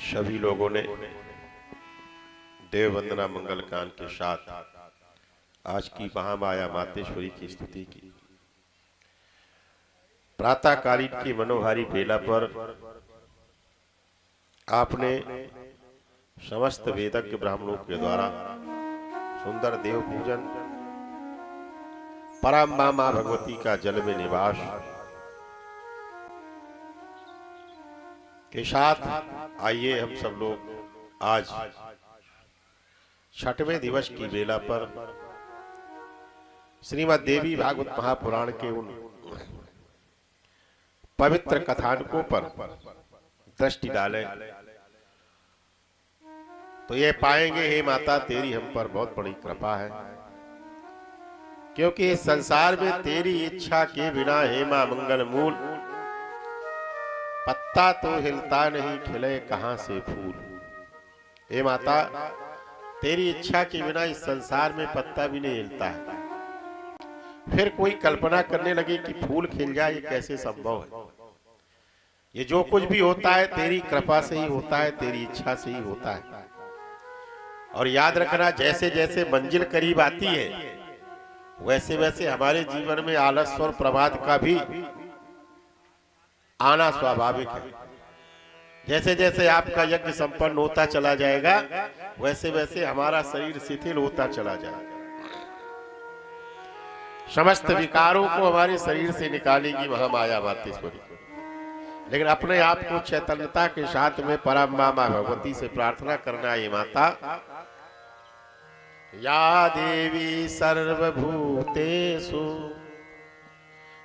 सभी लोगों ने देव वंदना मंगल कांड के साथ आज की महामाया मातेश्वरी की स्तुति की। प्रातःकालीन की मनोहारी बेला पर आपने समस्त वेदज्ञ ब्राह्मणों के द्वारा सुंदर देव पूजन, परम मां भगवती का जल में निवास के साथ आइए हम सब लोग आज छठवें दिवस की बेला पर श्रीमद् देवी भागवत महापुराण के उन पवित्र कथानकों पर दृष्टि डालें तो ये पाएंगे, हे माता तेरी हम पर बहुत बड़ी कृपा है, क्योंकि इस संसार में तेरी इच्छा के बिना हे मां मंगल मूल पत्ता तो हिलता नहीं, खिले कहां से फूल। हे माता तेरी इच्छा के बिना इस संसार में पत्ता भी नहीं हिलता है। फिर कोई कल्पना करने लगे कि फूल खिल जाए, ये कैसे संभव है। ये जो कुछ भी होता है तेरी कृपा से ही होता है, तेरी इच्छा से ही होता है। और याद रखना, जैसे जैसे मंजिल करीब आती है वैसे वैसे हमारे जीवन में आलस्य और प्रमाद का भी आना स्वाभाविक है। जैसे जैसे आपका यज्ञ संपन्न होता चला जाएगा वैसे वैसे हमारा शरीर शिथिल होता चला जाएगा। समस्त विकारों को हमारे शरीर से निकालेगी महामाया मातेश्वरी। लेकिन अपने आप को चैतन्यता के साथ में परम मां भगवती से प्रार्थना करना है, माता या देवी सर्वभूतेषु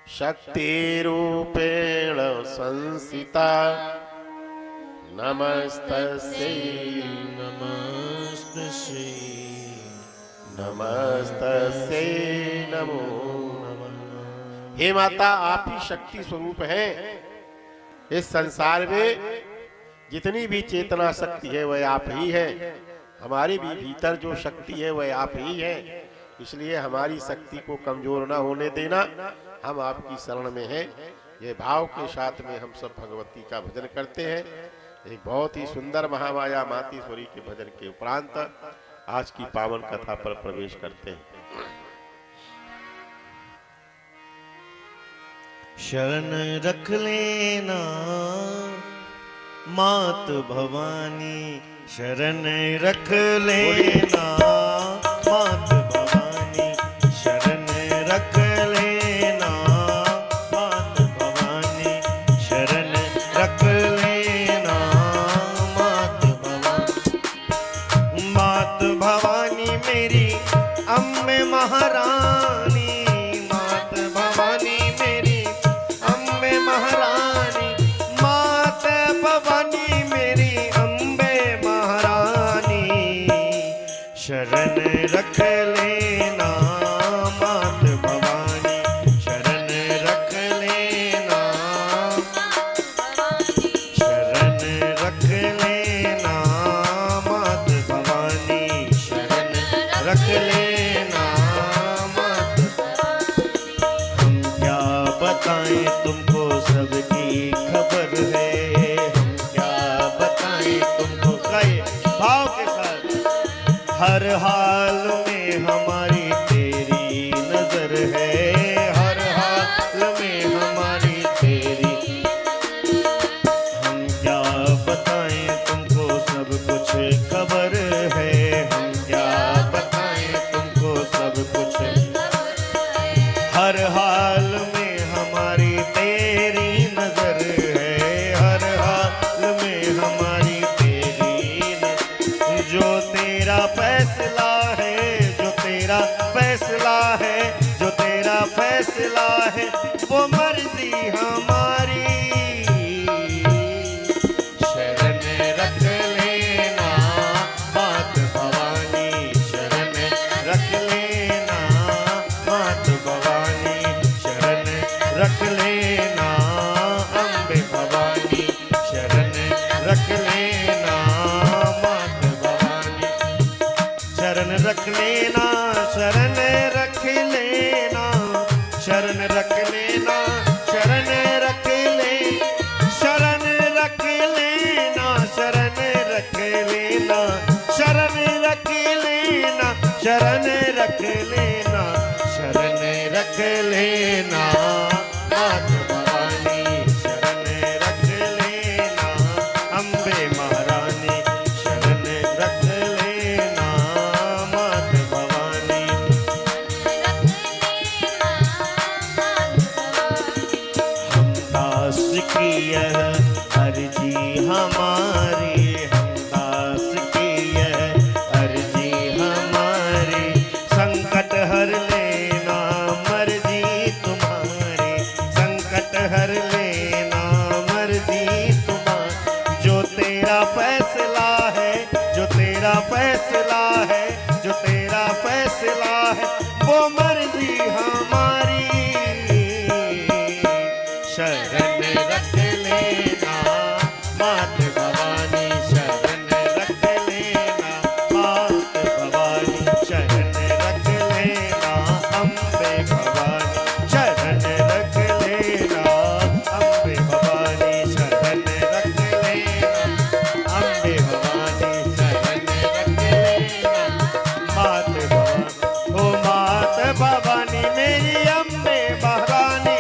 शक्ति रूपेण संस्थिता नमस्तस्यै नमस्तस्यै नमो नमः। हे माता आप ही शक्ति स्वरूप है। इस संसार में जितनी भी चेतना शक्ति है वह आप ही है। हमारे भी भीतर जो शक्ति है वह आप ही है। इसलिए हमारी शक्ति को कमजोर ना होने देना। हम आपकी शरण में हैं। ये भाव के साथ में हम सब भगवती का भजन करते हैं। एक बहुत ही सुंदर महामाया मातेश्वरी के भजन के उपरांत आज की पावन कथा पर प्रवेश करते हैं। शरण रख लेना मात भवानी, शरण रख लेना मात भवानी, शरण रख लेना मात भवानी, शरण रख लेना मात भवानी। मात भवानी मेरी अम्बे महारानी, मात भवानी मेरी अम्बे महारानी, मात भवानी मेरी अम्बे महारानी, शरण रख लेना मात भवानी, शरण रख लेना, शरण रख लेना मात भवानी, शरण रख लेना मात। हम क्या बताएं तुमको सबकी खबर है, हम क्या बताएं तुमको। कई भाव के साथ हर हाल में हमारी तेरी नजर है, हर हाल में हमारी तेरी। हम क्या बताएं तुमको सब कुछ खबर है, हम क्या बताएं तुमको सब कुछ। हर हाल में हमारी तेरी नजर है, हर हाल में हमारी तेरी। जो तेरा फैसला है, जो तेरा रख लेना मात भवानी, शरण रख लेना अम्बे महारानी, शरण रख लेना मात भवानी। हम दास की यह अर्जी हमारी, हम दास की यह अर्जी हमारी, संकट हर लेना मर्जी तुम्हारी, संकट हर लेना मर्जी तुम्हारी। जो तेरा फैसला है, जो तेरा फैसला है, जो तेरा फैसला है, वो मर्जी हमारी। शरण रख लेना मात भवानी, शरण रख लेना मात भवानी, शरण रख लेना अम्बे भवानी, शरण रख लेना अम्बे भवानी, शरण रख लेना अम्बे भवानी, शरण रख लेना मात भवानी। ओ मात भवानी मेरी अम्बे महारानी,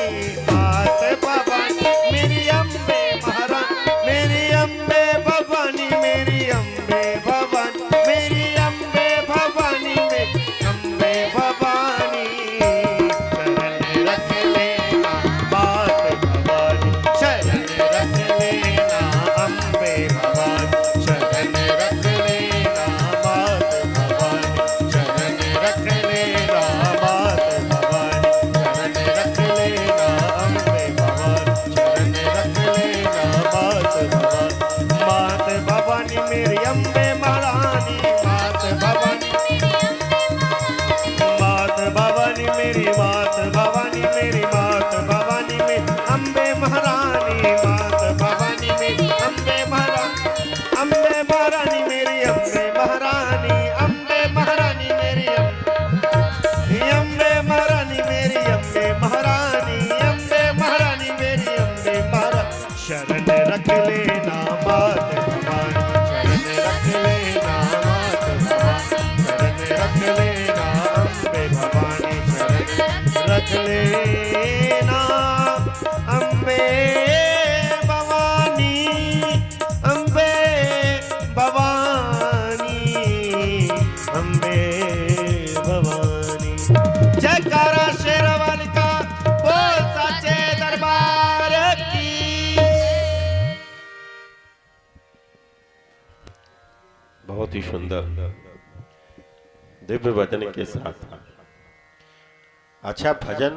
मात भवानी मेरी अम्बे महारानी, मेरी अम्बे भवानी, मेरी अम्बे भवानी, मेरी अम्बे भवानी, मेरी अम्बे भवानी। शरण रख लेना मात भवानी, शरण रख लेना अम्बे भवानी, शरण रख लेना मात भवानी, शरण रख लेना मात भवानी, शरण रख लेना अम्बे भवानी, शरण रख लेना मात भवानी। मात भवानी मेरी अम्बे महारानी, मात भवानी, मात भवानी मेरी, मात भवानी मेरी, मात भवानी मेरी अम्बे महारानी, मात भवानी मेरी अम्बे महारानी, अम्बे महारानी मेरी अम्बे महारानी, अम्बे महारानी मेरी अम्बे महारानी मेरी अम्बे महारानी, अम्बे महारानी मेरी अम्बे महारानी। शरण रख लेना मात भवानी, शरण रख लेना मात भवानी, शरण रख लेना अम्बे भवानी, शरण रख लेना अम्बे भवानी, अम्बे भवानी, अम्बे भवानी। जयकारा शेरावाली का, बोल साचे दरबार की। बहुत ही सुंदर दिव्य भजन के साथ। अच्छा, भजन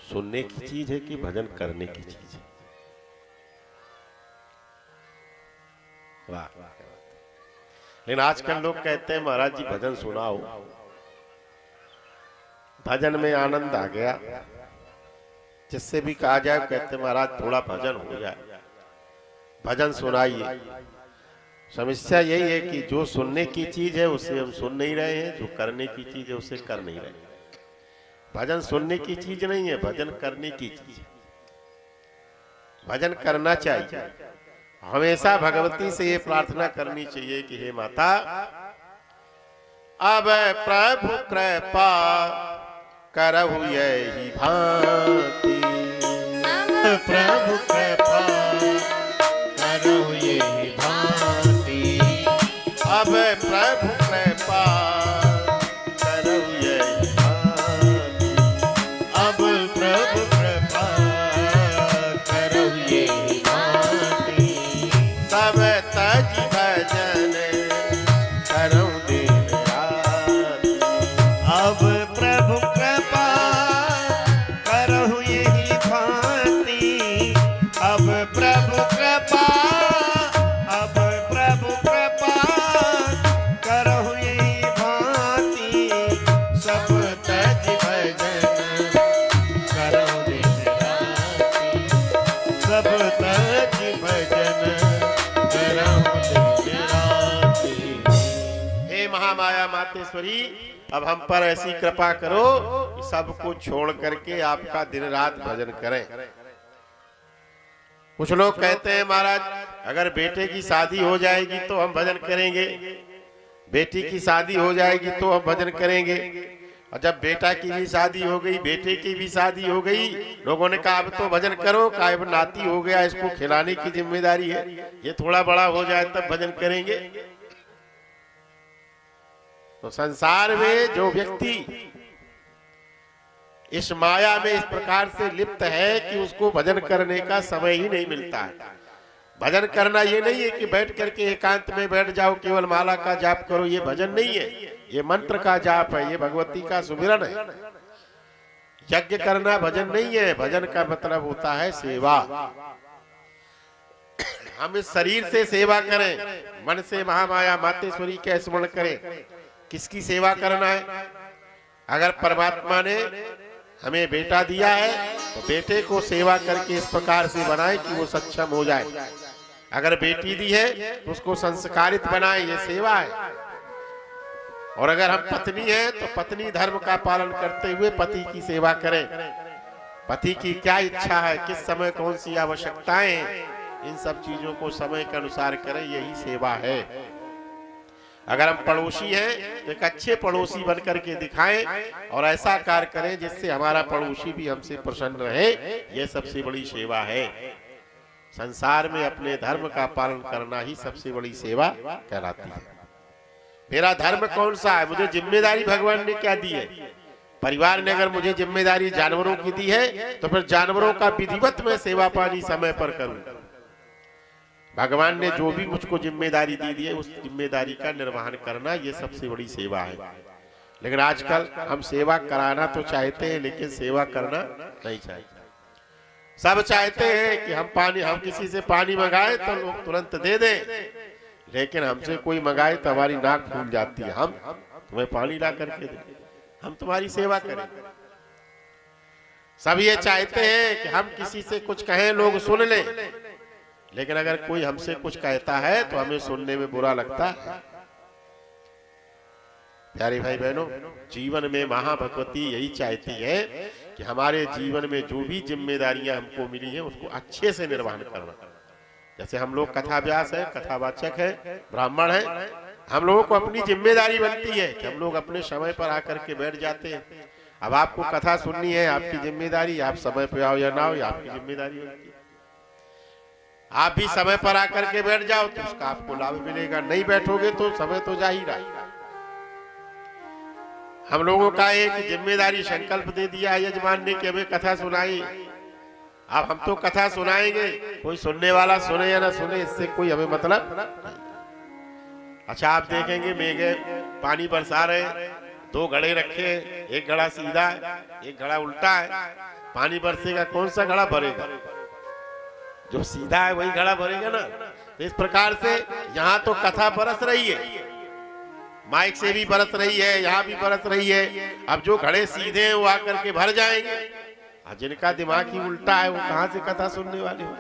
सुनने की चीज है कि भजन करने की चीज है? वाह। लेकिन आजकल लोग कहते हैं महाराज जी भजन सुनाओ, भजन में आनंद आ गया। जिससे भी कहा जाए कहते हैं महाराज थोड़ा भजन हो जाए, भजन सुनाइए। समस्या यही है कि जो सुनने की चीज है उसे हम सुन नहीं रहे हैं, जो करने की चीज है उसे कर नहीं रहे। भजन सुनने की चीज नहीं है, भजन करने की चीज है। भजन करना चाहिए। हमेशा भगवती से ये प्रार्थना करनी चाहिए कि हे माता, अब प्रभु कृपा करहु यही भांति, प्रभु कृपा करहु यही भांति, अब प्रभु कृपा करहु यही भांति, अब प्रभु कृपा करहु यही भांति। सब तज भजन करहु दिन रात, अब प्रभु कृपा करहु यही भांति, अब प्रभु कृपा, अब प्रभु कृपा करहु यही भांति। सब तज भजन करहु दिन राति, सब तज भजन करहु दिन राति। हे महामाया मातेश्वरी, अब हम पर ऐसी कृपा करो कि सबको छोड़ करके आपका दिन रात भजन करें। कुछ लोग कहते हैं महाराज अगर बेटे की शादी हो जाएगी तो हम भजन करेंगे, बेटी की शादी हो जाएगी तो हम भजन करेंगे, और जब बेटा की भी शादी हो गई, बेटे की भी शादी हो गई, लोगों ने कहा अब तो भजन करो, कहा अब नाती हो गया, इसको खिलाने की जिम्मेदारी है, ये थोड़ा बड़ा हो जाए तब भजन करेंगे। तो संसार में जो व्यक्ति इस माया में इस प्रकार से लिप्त है कि उसको भजन करने का समय ही नहीं मिलता है। भजन करना ये नहीं है कि बैठ करके एकांत में बैठ जाओ, केवल माला का जाप करो, ये भजन नहीं है, ये मंत्र का जाप है, ये भगवती का सुमिरन है। यज्ञ करना भजन नहीं है। भजन का मतलब होता है सेवा। हम इस शरीर से सेवा करें, मन से महामाया मातेश्वरी का स्मरण करें। किसकी सेवा करना है? अगर परमात्मा ने हमें बेटा दिया है तो बेटे को सेवा करके इस प्रकार से बनाए कि वो सक्षम हो जाए। अगर बेटी दी है तो उसको संस्कारित बनाए, ये सेवा है। और अगर हम पत्नी हैं तो पत्नी धर्म का पालन करते हुए पति की सेवा करें। पति की क्या इच्छा है, किस समय कौन सी आवश्यकताएं हैं, इन सब चीजों को समय के अनुसार करें, यही सेवा है। अगर हम पड़ोसी हैं तो एक अच्छे पड़ोसी बन करके दिखाएं और ऐसा कार्य करें जिससे हमारा पड़ोसी भी हमसे प्रसन्न रहे, यह सबसे बड़ी सेवा है। संसार में अपने धर्म का पालन करना ही सबसे बड़ी सेवा कहलाती है। मेरा धर्म कौन सा है? मुझे जिम्मेदारी भगवान ने क्या दी है? परिवार ने अगर मुझे जिम्मेदारी जानवरों की दी है तो फिर जानवरों का विधिवत मैं सेवा पानी समय पर करूं। भगवान ने जो भी मुझको जिम्मेदारी दी है उस जिम्मेदारी का निर्वहन करना, ये सबसे बड़ी सेवा है। लेकिन आजकल हम सेवा कराना तो चाहते हैं लेकिन सेवा करना नहीं चाहते। सब चाहते हैं कि हम किसी से पानी मंगाए तो लोग तुरंत दे दें, लेकिन हमसे कोई मंगाए तो हमारी नाक फूल जाती है। हम तुम्हें पानी ला करके दें, हम तुम्हारी सेवा करें। सब ये चाहते हैं कि हम किसी से कुछ कहें लोग सुन लें, लेकिन अगर कोई हमसे कुछ कहता है तो हमें सुनने में बुरा लगता है। प्यारे भाई बहनों, जीवन में महाभगवती यही चाहती है कि हमारे जीवन में जो भी जिम्मेदारियां हमको मिली हैं उसको अच्छे से निर्वहन करना। जैसे हम लोग कथा व्यास है, कथावाचक है, ब्राह्मण है, हम लोगों को अपनी जिम्मेदारी बनती है कि हम लोग अपने समय पर आकर के बैठ जाते हैं। अब आपको कथा सुननी है, आपकी जिम्मेदारी, आप समय पे आओ या ना हो, आपकी जिम्मेदारी होती है। आप भी समय पर आकर के बैठ जाओ तो उसका आपको लाभ मिलेगा, नहीं बैठोगे तो समय तो जा ही रहा। हम लोगों का एक जिम्मेदारी संकल्प दे दिया है यजमान ने कि हमें कथा सुनाई। अब हम तो कथा सुनाएंगे, कोई सुनने वाला सुने या ना सुने इससे कोई हमें मतलब नहीं। अच्छा, आप देखेंगे मेघे पानी बरसा रहे, दो घड़े रखे, एक घड़ा सीधा है, एक घड़ा उल्टा है। पानी बरसेगा, कौन सा घड़ा भरेगा? जो सीधा है वही घड़ा भरेगा ना। तो इस प्रकार से यहाँ तो कथा बरस रही है, माइक से भी बरस रही है, यहाँ भी बरस रही है। अब जो घड़े सीधे हैं वो आकर के भर जाएंगे, और जिनका दिमाग ही उल्टा है वो कहाँ से कथा सुनने वाले हो?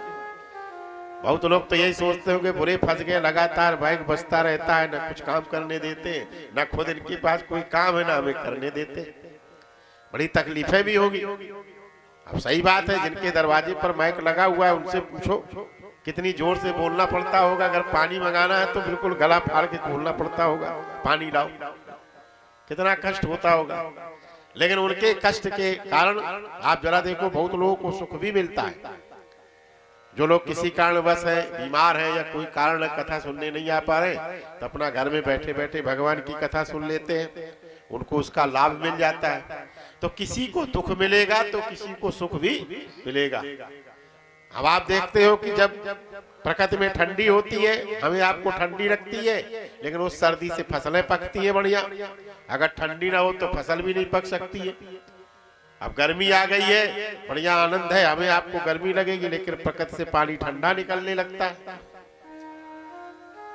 बहुत लोग तो यही सोचते होंगे बुरे फंस गए, लगातार माइक बजता रहता है, ना कुछ काम करने देते, ना खुद इनके पास कोई काम है ना हमें करने देते, बड़ी तकलीफें भी होगी। अब सही बात है, जिनके दरवाजे पर माइक लगा हुआ है उनसे पूछो कितनी जोर से बोलना पड़ता होगा। अगर पानी मंगाना है तो बिल्कुल गला फाड़ के बोलना पड़ता होगा, पानी लाओ, कितना कष्ट होता होगा। लेकिन उनके कष्ट के कारण आप जरा देखो, बहुत लोगों को सुख भी मिलता है। जो लोग किसी कारणवश है, बीमार है या कोई कारण है कथा सुनने नहीं आ पा रहे, तो अपना घर में बैठे बैठे भगवान की कथा सुन लेते हैं, उनको उसका लाभ मिल जाता है। तो किसी को दुख मिलेगा तो किसी को सुख भी मिलेगा। अब आप देखते हो कि जब प्रकृति में ठंडी होती है, हमें आपको ठंडी लगती है, लेकिन उस सर्दी से फसलें पकती है बढ़िया। अगर ठंडी ना हो तो फसल भी नहीं पक सकती है। अब गर्मी आ गई है, बढ़िया आनंद है, हमें आपको गर्मी लगेगी, लेकिन प्रकृति से पानी ठंडा निकलने लगता है।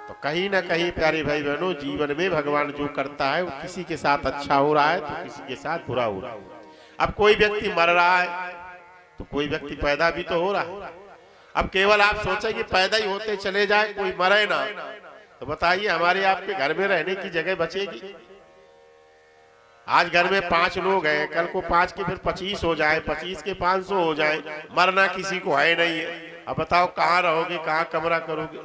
तो कहीं ना कहीं प्यारे भाई बहनों, जीवन में भगवान जो करता है वो किसी के साथ अच्छा हो रहा है तो किसी के साथ बुरा हो रहा है। अब कोई व्यक्ति मर रहा है तो कोई व्यक्ति पैदा भी तो हो रहा है। अब केवल आप सोचे कि पैदा ही होते चले जाए, कोई मरे ना, तो बताइए हमारे आपके घर में रहने की जगह बचेगी? आज घर में 5 लोग हैं, कल को 5 के फिर 25 हो जाए, 25 के 500 हो जाए, मरना किसी को है नहीं है। अब बताओ कहाँ रहोगे, कहाँ कमरा करोगे?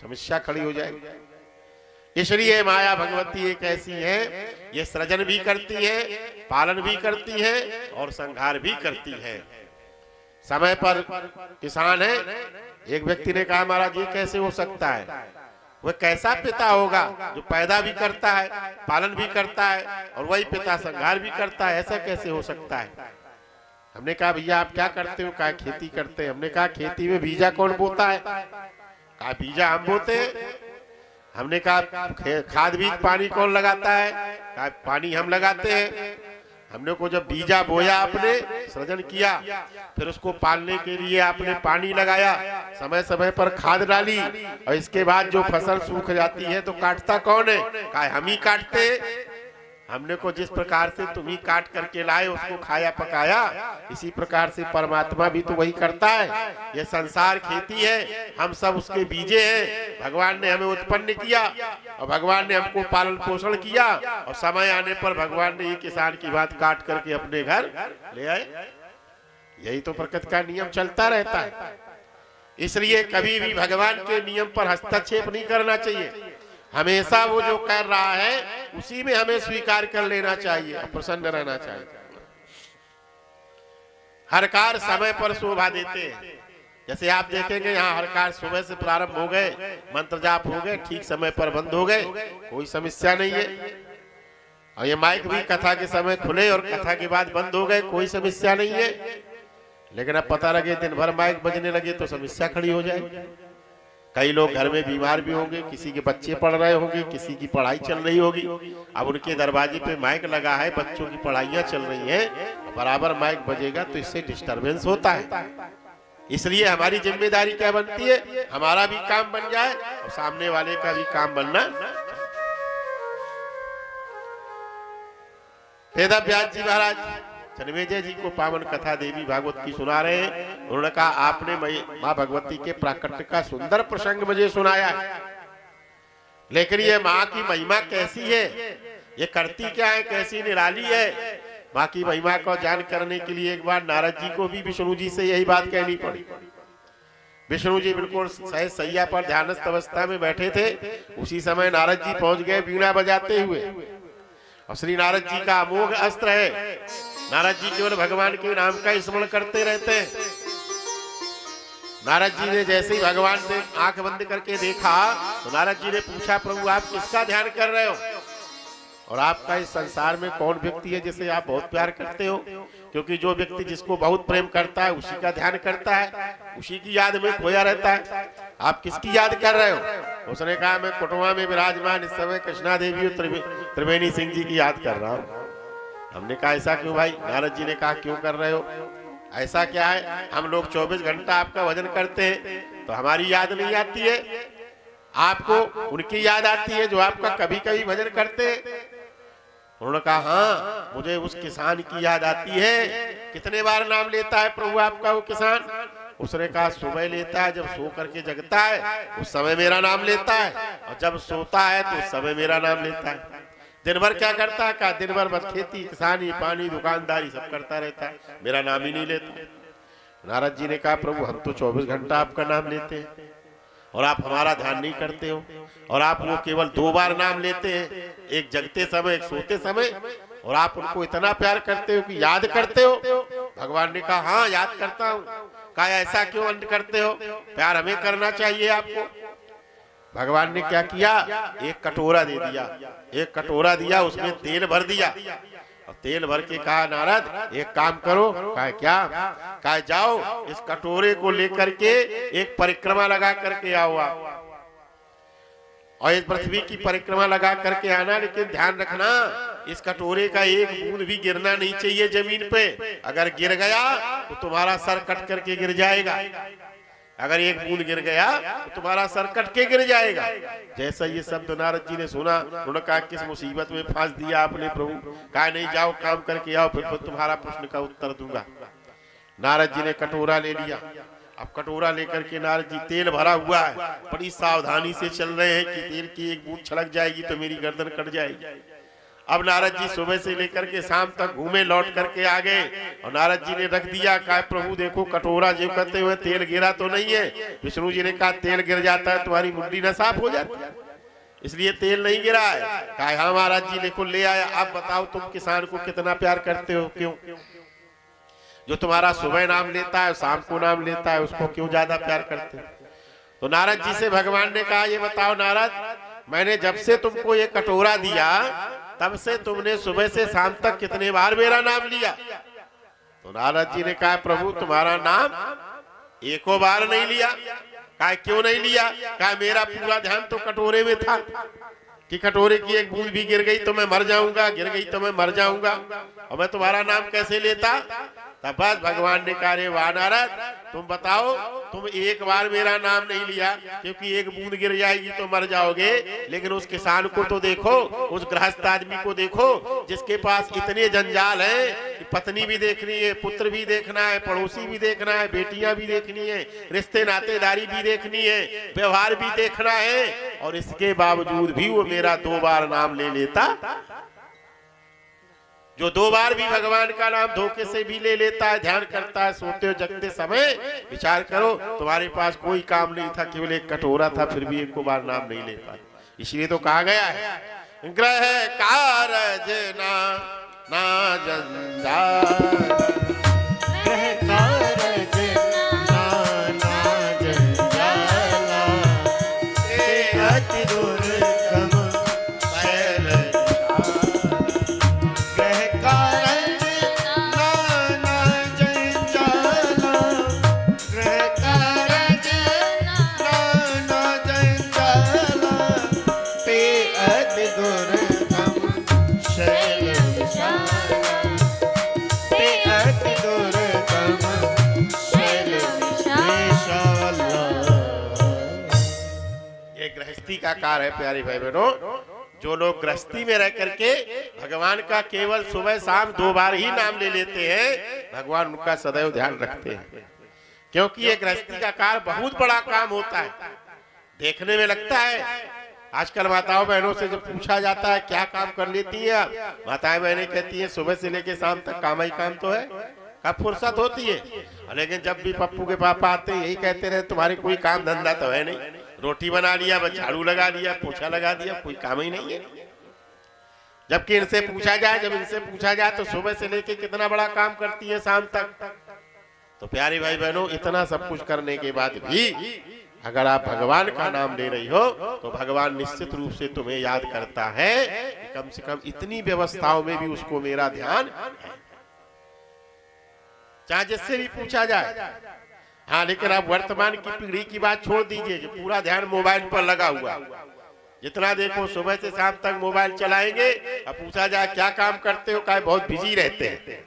समस्या खड़ी हो जाएगी। इसलिए माया भगवती एक ऐसी है, ये सृजन भी करती है, पालन भी करती है और संहार भी करती है। समय पर किसान है, एक व्यक्ति ने कहा महाराज ये कैसे हो सकता है, वह कैसा पिता होगा जो पैदा भी करता है, पालन भी करता है और वही पिता संहार भी करता है, ऐसा कैसे हो सकता है। हमने कहा भैया आप क्या करते हो, कहा खेती करते हैं। हमने कहा खेती में बीजा कौन बोता है, कहा बीजा हम बोते हैं। हमने कहा खाद बीज पानी कौन लगाता है, कहा पानी हम लगाते हैं। हमने को जब बीजा बोया, आपने सृजन किया, फिर उसको पालने के लिए आपने पानी लगाया, समय समय पर खाद डाली, और इसके बाद जो फसल सूख जाती है तो काटता कौन है, कहा हम ही काटते। हमने को जिस प्रकार से तुम ही काट करके लाए, उसको खाया पकाया, इसी प्रकार से परमात्मा भी तो वही करता है। ये संसार खेती है, हम सब उसके बीजे हैं। भगवान ने हमें उत्पन्न किया और भगवान ने हमको पालन पोषण किया, और समय आने पर भगवान ने ये किसान की बात काट करके अपने घर ले आए। यही तो प्रकृति का नियम चलता रहता है। इसलिए कभी भी भगवान के नियम पर हस्तक्षेप नहीं करना चाहिए। हमेशा वो जो कर रहा है उसी में हमें स्वीकार कर लेना चाहिए और प्रसन्न रहना चाहिए। हर कार्य समय पर शोभा देते हैं। जैसे आप देखेंगे यहाँ हर कार्य सुबह से प्रारंभ हो गए, मंत्र जाप हो गए, ठीक समय पर बंद हो गए, कोई समस्या नहीं है। और ये माइक भी कथा के समय खुले और कथा के बाद बंद हो गए, कोई समस्या नहीं है। लेकिन अब पता लगे दिन भर माइक बजने लगे तो समस्या खड़ी हो जाएगी। कई लोग घर में बीमार भी होंगे, किसी के बच्चे पढ़ रहे होंगे, किसी की पढ़ाई चल रही होगी, अब उनके दरवाजे पे माइक लगा है, बच्चों की पढ़ाइयाँ चल रही हैं, बराबर माइक बजेगा तो इससे डिस्टरबेंस होता है। इसलिए हमारी जिम्मेदारी क्या बनती है, हमारा भी काम बन जाए और सामने वाले का भी काम बनना। वेदव्यास जी महाराज जन्मेजय जी को पावन कथा देवी भागवत की सुना रहे हैं। उन्होंने कहा आपने माँ भगवती के प्राकट्य का सुंदर प्रसंग मुझे सुनाया है, लेकिन ये माँ की महिमा कैसी है, ये करती क्या है, कैसी निराली है। माँ की महिमा को जान करने के लिए एक बार नारद जी को भी विष्णु जी से यही बात कहनी पड़ी। विष्णु जी बिल्कुल सहज सैया पर ध्यानस्थ अवस्था में बैठे थे, उसी समय नारद जी पहुंच गए वीणा बजाते हुए। और श्री नारद जी का अमोघ अस्त्र है, नारद जी केवल भगवान के नाम का स्मरण करते रहते हैं। नारद जी ने जैसे ही भगवान ने आंख बंद करके देखा तो नारद जी ने पूछा प्रभु आप किसका ध्यान कर रहे हो, और आपका इस संसार में कौन व्यक्ति है जिसे आप बहुत प्यार करते हो। क्योंकि जो व्यक्ति जिसको बहुत प्रेम करता है उसी का ध्यान करता है, उसी की याद में खोया रहता है। आप किसकी याद कर रहे हो। उसने कहा मैं कुटुंबा में विराजमान इस समय कृष्णा देवी और त्रिवेणी सिंह जी की याद कर रहा हूँ। हमने कहा ऐसा क्यों भाई। नारद जी ने कहा क्यों कर रहे हो, ऐसा क्या है, हम लोग 24 घंटा आपका भजन करते हैं तो हमारी याद नहीं आती है, आपको उनकी याद आती है जो आपका कभी कभी भजन करते हैं। उन्होंने कहा हाँ मुझे उस किसान की याद आती है। कितने बार नाम लेता है प्रभु आपका वो किसान। उसने कहा सुबह लेता है, जब सो करके जगता है उस समय मेरा नाम लेता है, और जब सोता है तो उस समय मेरा नाम लेता है। दिन भर क्या करता है, कहा दिन भर बस खेती किसानी पानी दुकानदारी सब करता रहता है, मेरा नाम ही नहीं लेता। नारद जी ने कहा प्रभु हम तो 24 घंटा आपका नाम लेते हैं और आप हमारा ध्यान नहीं करते हो, और आप वो केवल 2 बार नाम लेते हैं, एक जगते समय एक सोते समय, और आप उनको इतना प्यार करते हो कि याद करते हो। भगवान ने कहा हाँ याद करता हूँ। कहा ऐसा क्यों अंत करते हो, प्यार हमें करना चाहिए आपको। भगवान ने क्या किया, एक कटोरा दे दिया, एक कटोरा दिया, उसमें तेल भर दिया, और तेल भर के कहा नारद एक काम करो। कहा क्या, कहा जाओ इस कटोरे को लेकर के एक परिक्रमा लगा करके आओ आप, और इस पृथ्वी की परिक्रमा लगा करके आना, लेकिन ध्यान रखना इस कटोरे का एक बूंद भी गिरना नहीं चाहिए जमीन पे। अगर गिर गया तो तुम्हारा सर कट करके गिर जाएगा, अगर एक बूंद गिर गया तो तुम्हारा सर कट के गिर जाएगा। जैसा ये शब्द नारद जी ने सुना, उन्होंने कहा किस मुसीबत में फांस दिया आपने प्रभु। कहा नहीं जाओ काम करके आओ, फिर तुम्हारा प्रश्न का उत्तर दूंगा। नारद जी ने कटोरा ले लिया। अब कटोरा लेकर के नारद जी तेल भरा हुआ है, बड़ी सावधानी से चल रहे हैं कि तेल की एक बूंद छलक जाएगी तो मेरी गर्दन कट जाएगी। अब नारद जी सुबह से लेकर के शाम तक घूमे, लौट करके आ गए, और नारद जी ने रख दिया। कहा प्रभु देखो कटोरा जो करते हुए तेल गिरा तो नहीं है। विष्णु जी ने कहा तेल गिर जाता है तुम्हारी मुंडी न साफ हो जाती है। इसलिए तेल नहीं गिरा है। कहा हाँ महाराज जी लेको ले आया। अब बताओ तुम किसान को कितना प्यार करते हो? क्यों? जो तुम्हारा सुबह नाम लेता है, शाम को नाम लेता है, उसको क्यों ज्यादा प्यार करते हो? तो नारद जी से भगवान ने कहा, ये बताओ नारद, मैंने जब से तुमको ये कटोरा दिया तब से तुमने सुबह से शाम तक कितने बार मेरा नाम लिया? तो नारद जी ने कहा, प्रभु तुम्हारा नाम एको बार नहीं लिया। कहा क्यों नहीं लिया? कहा मेरा पूरा ध्यान तो कटोरे में था कि कटोरे की एक बूंद भी गिर गई तो मैं मर जाऊंगा, गिर गई तो मैं मर जाऊंगा, और मैं तुम्हारा नाम कैसे लेता? तब बस भगवान ने कहा, रे वाह नारद, तुम बताओ, तुम एक बार मेरा नाम नहीं लिया, क्योंकि एक बूंद गिर जाएगी तो मर जाओगे, लेकिन उस किसान को तो देखो, उस गृहस्थ आदमी को देखो जिसके पास इतने जंजाल हैं कि पत्नी भी देखनी है, पुत्र भी देखना है, पड़ोसी भी देखना है, बेटियां भी देखनी है, रिश्ते नातेदारी भी देखनी है, व्यवहार भी देखना है, और इसके बावजूद भी वो मेरा 2 बार नाम ले लेता। जो 2 बार भी भगवान का नाम धोखे से भी ले लेता है, ध्यान करता है, सोते हो जगते समय, विचार करो तुम्हारे पास कोई काम नहीं था, केवल एक कटोरा था, फिर भी 1 बार नाम नहीं ले पाए। इसलिए तो कहा गया है, ग्रह कारज ना जंजाल, ग्रह कारज ना जंजाला, अति दुर्गम शैल ग्रह कारज ना जंजाला, ग्रह कारज ना जंजाला, ते अति दुर्गम शैल विशाला, ते अति दुर्गम शैल विशाला। ये गृहस्थी का कार्य है प्यारे भाई बहनों। जो लोग गृहस्थी में रह करके भगवान का केवल सुबह शाम 2 बार ही नाम ले लेते हैं, भगवान उनका सदैव ध्यान रखते हैं, क्योंकि ये गृहस्थी का कार्य बहुत बड़ा काम होता है। देखने में लगता है, आजकल माताओं बहनों से जब पूछा जाता है क्या काम कर लेती है आप, माताएं बहनें कहती है सुबह से लेकर शाम तक काम ही काम तो है, कब फुर्सत होती है। लेकिन जब भी पप्पू के पापा आते हैं यही कहते रहे तुम्हारे कोई काम धंधा तो है नहीं, रोटी बना लिया, बस झाड़ू लगा लिया, पोछा लगा दिया, कोई काम ही नहीं है। जबकि इनसे पूछा जाए, जब इनसे पूछा जाए तो सुबह से लेके कितना बड़ा काम करती है शाम तक। तो प्यारे भाई बहनों, इतना सब कुछ करने के बाद भी अगर आप भगवान का नाम ले रही हो तो भगवान निश्चित रूप से तुम्हें याद करता है कि कम से कम इतनी व्यवस्थाओं में भी उसको मेरा ध्यान है, चाहे जिससे भी पूछा जाए। हाँ, लेकिन आप वर्तमान की पीढ़ी की बात छोड़ दीजिए जो पूरा ध्यान मोबाइल पर लगा हुआ, जितना देखो सुबह से शाम तक मोबाइल चलाएंगे। अब पूछा जाए क्या काम करते हो, कहा बहुत बिजी रहते हैं।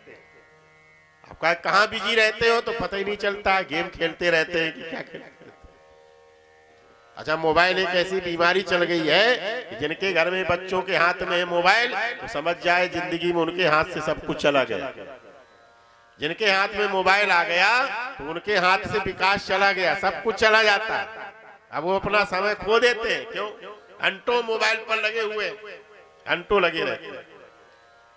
अब कहा कहाँ बिजी रहते हो, तो पता ही नहीं चलता, गेम खेलते रहते हैं कि क्या खेलते हैं। अच्छा, मोबाइल एक ऐसी बीमारी चल गई है कि जिनके घर में बच्चों के हाथ में है मोबाइल, तो समझ जाए जिंदगी में उनके हाथ से सब कुछ चला गया। जिनके हाथ में मोबाइल आ गया तो उनके हाथ से विकास चला गया, सब कुछ चला जाता है। अब वो अपना समय खो देते हैं। क्यों? घंटों मोबाइल पर लगे हुए, घंटों लगे रहते हैं।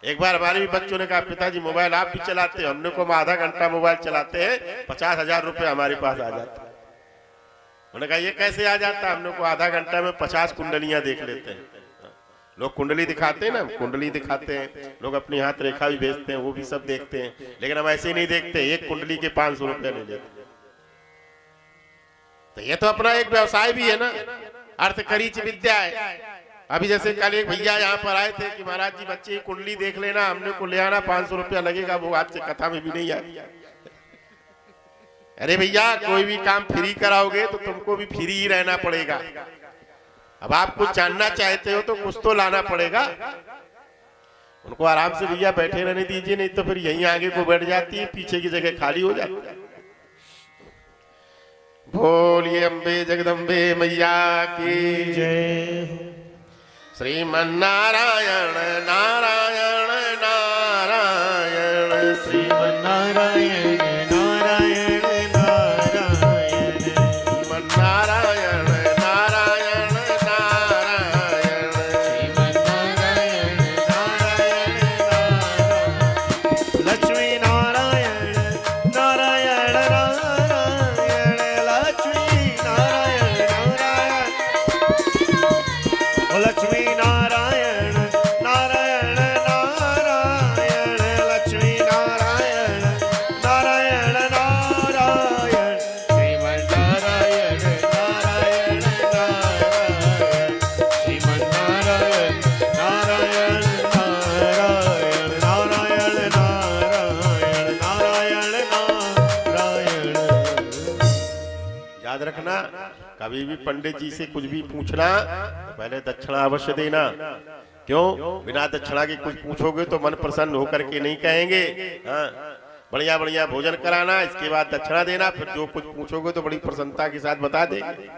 एक बार हमारे भी बच्चों ने कहा पिताजी मोबाइल आप भी चलाते हो? हमने को आधा घंटा मोबाइल चलाते हैं, 50,000 रुपए हमारे पास आ जाते हैं। उन्होंने कहा ये कैसे आ जाता? हमने को आधा घंटा में 50 कुंडलियां देख लेते हैं। लोग कुंडली दिखाते हैं ना, कुंडली दिखाते हैं, लोग अपनी हाथ रेखा भी भेजते हैं, वो भी सब देखते हैं, लेकिन हम ऐसे नहीं देखते। एक कुंडली के 500 रुपए ले लेते। तो ये तो अपना एक व्यवसाय भी है ना, अर्थकरीच विद्या है। अभी जैसे कल एक भैया यहाँ पर आए थे कि महाराज जी बच्चे कुंडली देख लेना, हमने को ले आना, 500 रुपया लगेगा। वो आज से कथा में भी नहीं आई। अरे भैया, कोई भी काम फ्री कराओगे तो तुमको भी फ्री ही रहना पड़ेगा। अब आप कुछ जानना चाहते हो तो कुछ तो लाना पड़ेगा। उनको आराम से भैया बैठे रहने दीजिए, नहीं तो फिर यहीं आगे को बैठ जाती है, पीछे की जगह खाली हो जाती है। बोलिए अम्बे जगदम्बे मैया की जय। श्रीमन्नारायण नारायण नारायण, श्रीमन्नारायण नारायण नारायण, श्रीमन्नारायण नारायण नारायण, श्रीमन्नारायण नारायण नारायण, लक्ष्मी नारायण नारायण नारायण, लक्ष्मी नारायण नारायण। रखना, कभी भी पंडित जी से कुछ भी पूछना तो पहले दक्षिणा अवश्य देना। क्यों? बिना दक्षिणा के कुछ पूछोगे तो मन प्रसन्न होकर के नहीं कहेंगे। हाँ, बढ़िया बढ़िया भोजन कराना, इसके बाद दक्षिणा देना, फिर जो कुछ पूछोगे तो बड़ी प्रसन्नता के साथ बता देंगे।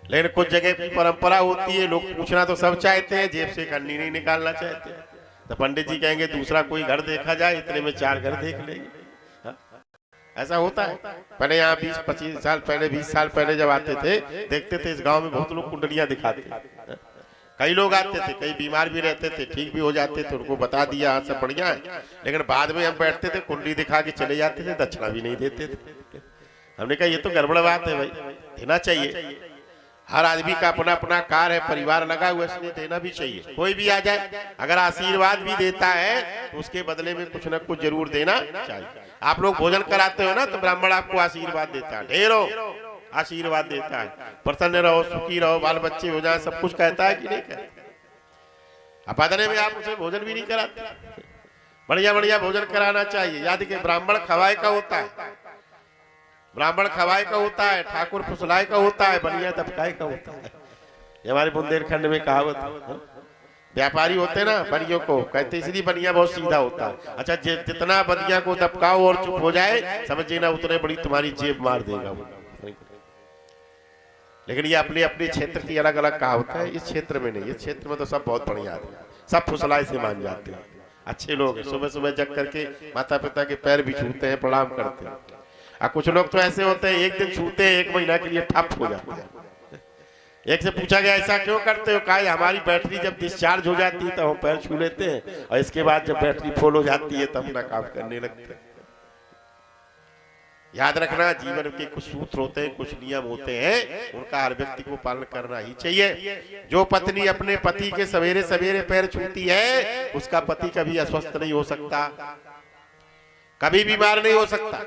लेकिन कुछ जगह की परंपरा होती है, लोग पूछना तो सब चाहते हैं, जेब से कन्नी नहीं निकालना चाहते। तो पंडित जी कहेंगे दूसरा कोई घर देखा जाए, इतने में 4 घर देख लेंगे। हाँ? ऐसा होता है। पहले यहाँ 20-25 साल पहले, 20 साल पहले जब आते थे, देखते थे इस गांव में बहुत लोग कुंडलियां दिखाते। हाँ? कई लोग आते थे, कई बीमार भी रहते थे, ठीक भी हो जाते थे, उनको बता दिया सब बढ़िया है, लेकिन बाद में हम बैठते थे, कुंडली दिखा के चले जाते थे, दक्षिणा भी नहीं देते थे। हमने कहा ये तो गड़बड़ बात है भाई, देना चाहिए। हर आदमी का अपना अपना कार्य है, परिवार लगा हुआ, इसलिए देना भी चाहिए। कोई भी आ जाए अगर आशीर्वाद भी देता है तो उसके बदले में कुछ न कुछ जरूर देना चाहिए। आप लोग भोजन कराते हो ना, तो ब्राह्मण आपको आशीर्वाद देता है, ढेरों आशीर्वाद देता है, प्रसन्न रहो, सुखी रहो, बाल बच्चे हो जाए, सब कुछ कहता है कि नहीं कहता? अब बदले में आप उसे भोजन भी नहीं कराते। बढ़िया बढ़िया भोजन कराना चाहिए। याद कि ब्राह्मण खवाए का होता है, ब्राह्मण खवाए का होता है, ठाकुर फुसलाए का होता है, बनिया दबकाए का होता है। ये हमारे बुंदेलखंड में कहावत है। व्यापारी होते हैं ना बनियों को, कहते इसलिए बनिया बहुत सीधा होता है। अच्छा, जितना बनिया को दबकाओ और चुप हो जाए, समझिए ना उतने बड़ी तुम्हारी जेब मार देगा वो। लेकिन ये अपने अपने क्षेत्र की अलग अलग कहावत है, इस क्षेत्र में नहीं। इस क्षेत्र में तो सब बहुत बढ़िया है, सब फुसलाए से मान जाते हैं, अच्छे लोग हैं। सुबह सुबह जग करके माता पिता के पैर भी छूते हैं, प्रणाम करते हैं। और कुछ लोग तो ऐसे होते हैं, एक दिन छूते हैं, 1 महीना के लिए ठप हो जाते हैं। एक से पूछा गया ऐसा क्यों करते हो? कहा हमारी बैटरी जब डिस्चार्ज हो जाती है तो हम पैर छू लेते हैं, और इसके बाद जब बैटरी फुल हो जाती है तब अपना काम करने लगते हैं। याद रखना, जीवन के कुछ सूत्र होते हैं, कुछ नियम होते हैं, उनका हर व्यक्ति को पालन करना ही चाहिए। जो पत्नी अपने पति के सवेरे सवेरे पैर छूती है, उसका पति कभी अस्वस्थ नहीं हो सकता, कभी बीमार नहीं हो सकता।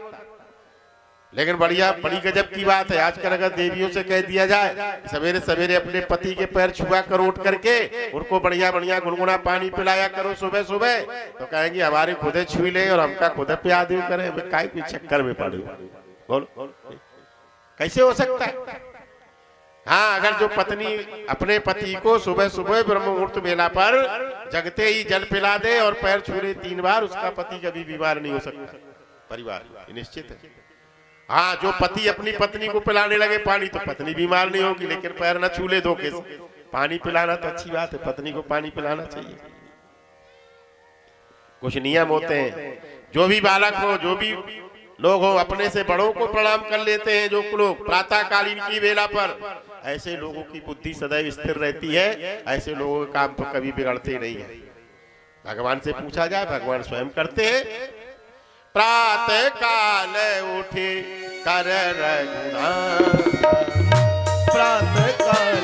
लेकिन बढ़िया बड़ी गजब की बात है, आजकल अगर देवियों से कह दिया जाए सवेरे सवेरे अपने पति के पैर छुआ कर उठ करके उनको बढ़िया बढ़िया गुनगुना पानी पिलाया करो सुबह सुबह, तो कहेंगे हमारे खुदे छुई ले और हमका खुदे पे आदमी करे, हमें काय कोई चक्कर में पड़े। बोल कैसे हो सकता है? हाँ, अगर जो पत्नी अपने पति को सुबह सुबह ब्रह्म मुहूर्त बेला पर जगते ही जल पिला दे और पैर छू ले 3 बार, उसका पति कभी बीमार नहीं हो सकता। परिवार निश्चित है। हाँ, जो पति अपनी पत्नी को पिलाने लगे पानी, तो पत्नी बीमार नहीं होगी, लेकिन पैर न छूले धोखे से। पानी पिलाना तो अच्छी बात है, पत्नी को पानी पिलाना चाहिए। कुछ नियम होते हैं, जो भी बालक हो, जो भी लोग हो, अपने से बड़ों को प्रणाम कर लेते हैं। जो लोग प्रातः कालीन की वेला पर, ऐसे लोगों की बुद्धि सदैव स्थिर रहती है, ऐसे लोगों के काम तो कभी बिगड़ते नहीं है। भगवान से पूछा जाए, भगवान स्वयं करते हैं। प्रातः काल उठे कर रघुनाथ, प्रातः काल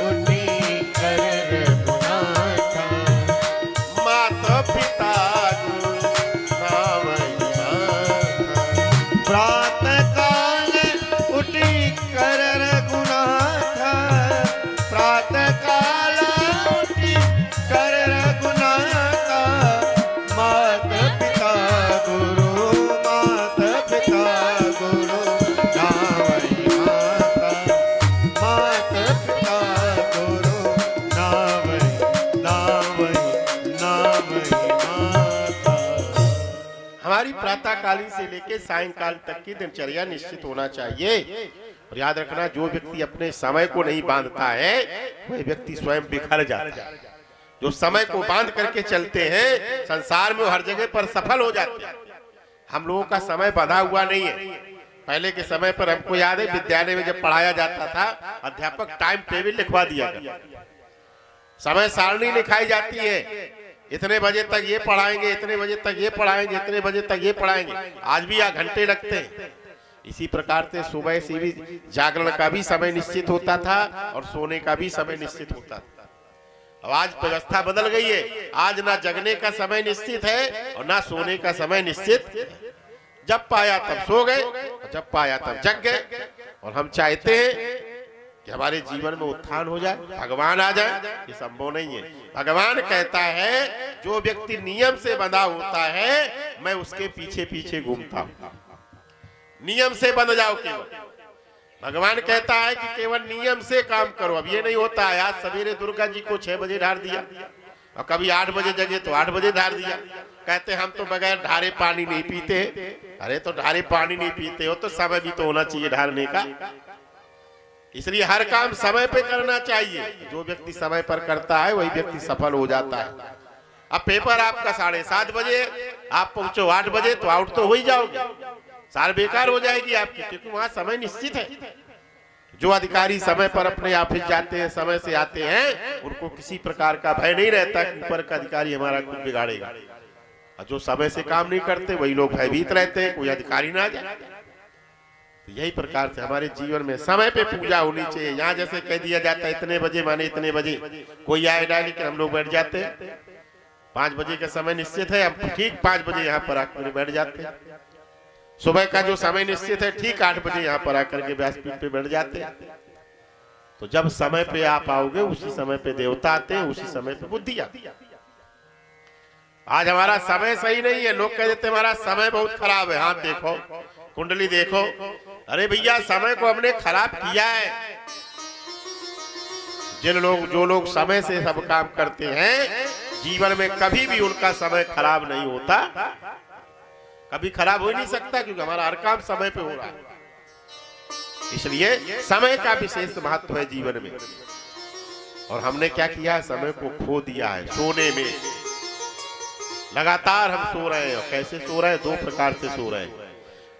उठी कर रघुनाथ, माता पिता गुरु नाम नाथ। प्रातः काल उठी कर रघुनाथ, प्रातः काल उठी कर रघुनाथ, माता पिता गुरु, माता पिता गुरु नावई माता, माता पिता गुरु नावई, नावई नावई माता। हमारी प्रातःकालीन से लेकर सायंकाल तक की दिनचर्या निश्चित होना चाहिए। और याद रखना, जो व्यक्ति अपने समय को नहीं बांधता है वह व्यक्ति स्वयं बिखर जाता है। जो समय को बांध करके चलते हैं, संसार में हर जगह पर सफल हो जाते हैं। हम लोगों का समय बंधा हुआ नहीं है। पहले के समय पर हमको याद है, विद्यालय में जब पढ़ाया जाता था, अध्यापक टाइम टेबल लिखवा दिया करता, समय सारणी लिखाई जाती है, इतने बजे तक ये पढ़ाएंगे, इतने बजे तक ये पढ़ाएंगे, इतने बजे तक ये पढ़ाएंगे। आज भी 8 घंटे लगते हैं। इसी प्रकार से सुबह से भी जागरण का भी समय निश्चित होता था और सोने का भी समय निश्चित होता था। अब आज व्यवस्था बदल गई है, आज ना जगने का समय निश्चित है और ना सोने का समय निश्चित। जब पाया तब सो गए, जब पाया तब जग गए। और हम चाहते हैं कि हमारे जीवन में उत्थान हो जाए, भगवान आ जाए, ये संभव नहीं है। भगवान कहता है, जो व्यक्ति नियम से बंधा होता है मैं उसके पीछे पीछे घूमता हूं। नियम से बंध जाओ केवल, भगवान कहता है कि केवल नियम से काम करो। अब ये नहीं होता है, आज सवेरे दुर्गा जी को 6 बजे ढार दिया और कभी 8 बजे जगे तो 8 बजे ढार दिया। कहते हम तो बगैर ढारे पानी नहीं पीते। अरे तो ढारे पानी नहीं पीते हो तो समय भी तो होना चाहिए ढारने का। इसलिए हर काम समय पे करना चाहिए। जो व्यक्ति समय पर करता है वही व्यक्ति सफल हो जाता है। अब पेपर आपका 7:30 बजे, आप पहुंचो 8 बजे तो आउट तो हो ही जाओगे, साल बेकार हो जाएगी आपकी, क्योंकि वहां समय निश्चित है। जो अधिकारी समय पर अपने ऑफिस जाते हैं, समय से आते हैं, उनको किसी प्रकार का भय नहीं रहता कि ऊपर का अधिकारी हमारा कुछ बिगाड़ेगा। और जो समय से काम नहीं करते वही लोग भयभीत रहते हैं कोई अधिकारी ना आ जाए। तो यही प्रकार से हमारे जीवन में समय पे पूजा होनी चाहिए। यहाँ जैसे कह दिया जाता है इतने बजे माने इतने बजे कोई आए ना, लेकिन हम लोग बैठ जाते हैं। 5 बजे का समय निश्चित है, हम ठीक 5 बजे यहाँ पर आकर बैठ जाते हैं। सुबह का जो समय निश्चित है ठीक 8 बजे यहाँ पर आकर के व्यासपीठ पे बैठ जाते हैं। तो जब समय पे आप आओगे उसी समय पे देवता आते हैं, उसी समय पे बुद्धि आती है। आज हमारा समय सही नहीं है, लोग कह देते हमारा समय बहुत खराब है। हाथ देखो, कुंडली देखो। अरे भैया समय को हमने खराब किया है। जो लोग समय से सब काम करते हैं जीवन में कभी भी उनका समय खराब नहीं होता, कभी खराब हो ही नहीं सकता, क्योंकि हमारा हर काम समय पे हो रहा है। इसलिए समय का विशेष महत्व है जीवन में। और हमने क्या किया है, समय को खो दिया है सोने में। लगातार हम सो रहे हैं। और कैसे सो रहे हैं? 2 प्रकार से सो रहे हैं।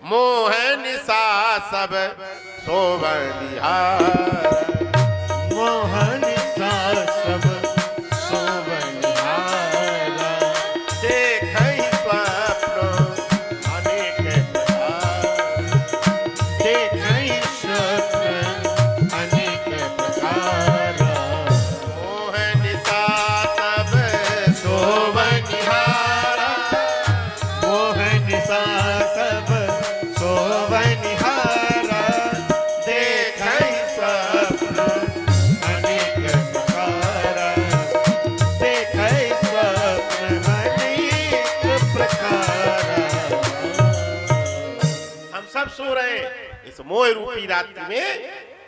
मोह निशा सब सोवनिहार, मोह निशा सब सोवनिहार, देखहि स्वप्न अनेक प्रकार, देखहि स्वप्न अनेक प्रकार। मोह निशा सब सोवनिहार, मोह निशा सब सोवनिहार, देखहि स्वप्न अनेक प्रकार, देखहि स्वप्न अनेक प्रकार। हम सब सो रहे हैं इस मोह रूपी रात्रि में।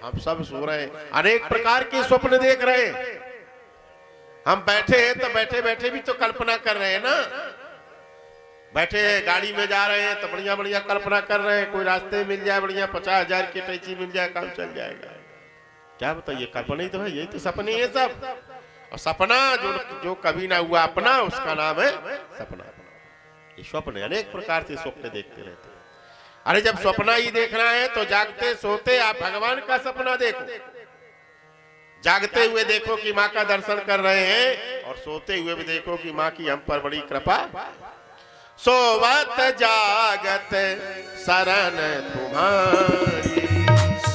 हम सब सो रहे हैं, अनेक प्रकार के स्वप्न देख रहे हैं। हम बैठे हैं तो बैठे बैठे भी तो कल्पना कर रहे हैं ना। बैठे हैं गाड़ी में जा रहे हैं तो बढ़िया बढ़िया कल्पना कर रहे हैं, कोई रास्ते मिल जाए बढ़िया 50,000 की टैक्सी मिल जाए, काम चल जाएगा। क्या बताइए, कल्पना ही तो है, यही तो सपने हैं सब। और सपना जो कभी ना हुआ अपना, उसका नाम है सपना। ये स्वप्न अनेक प्रकार से स्वप्न देखते रहते हैं। अरे जब सपना ही देखना है तो जागते सोते आप भगवान का सपना देखो। जागते हुए देखो कि माँ का दर्शन कर रहे हैं, और सोते हुए भी देखो कि माँ की हम पर बड़ी कृपा। सोवत जागत शरण तुम्हारी,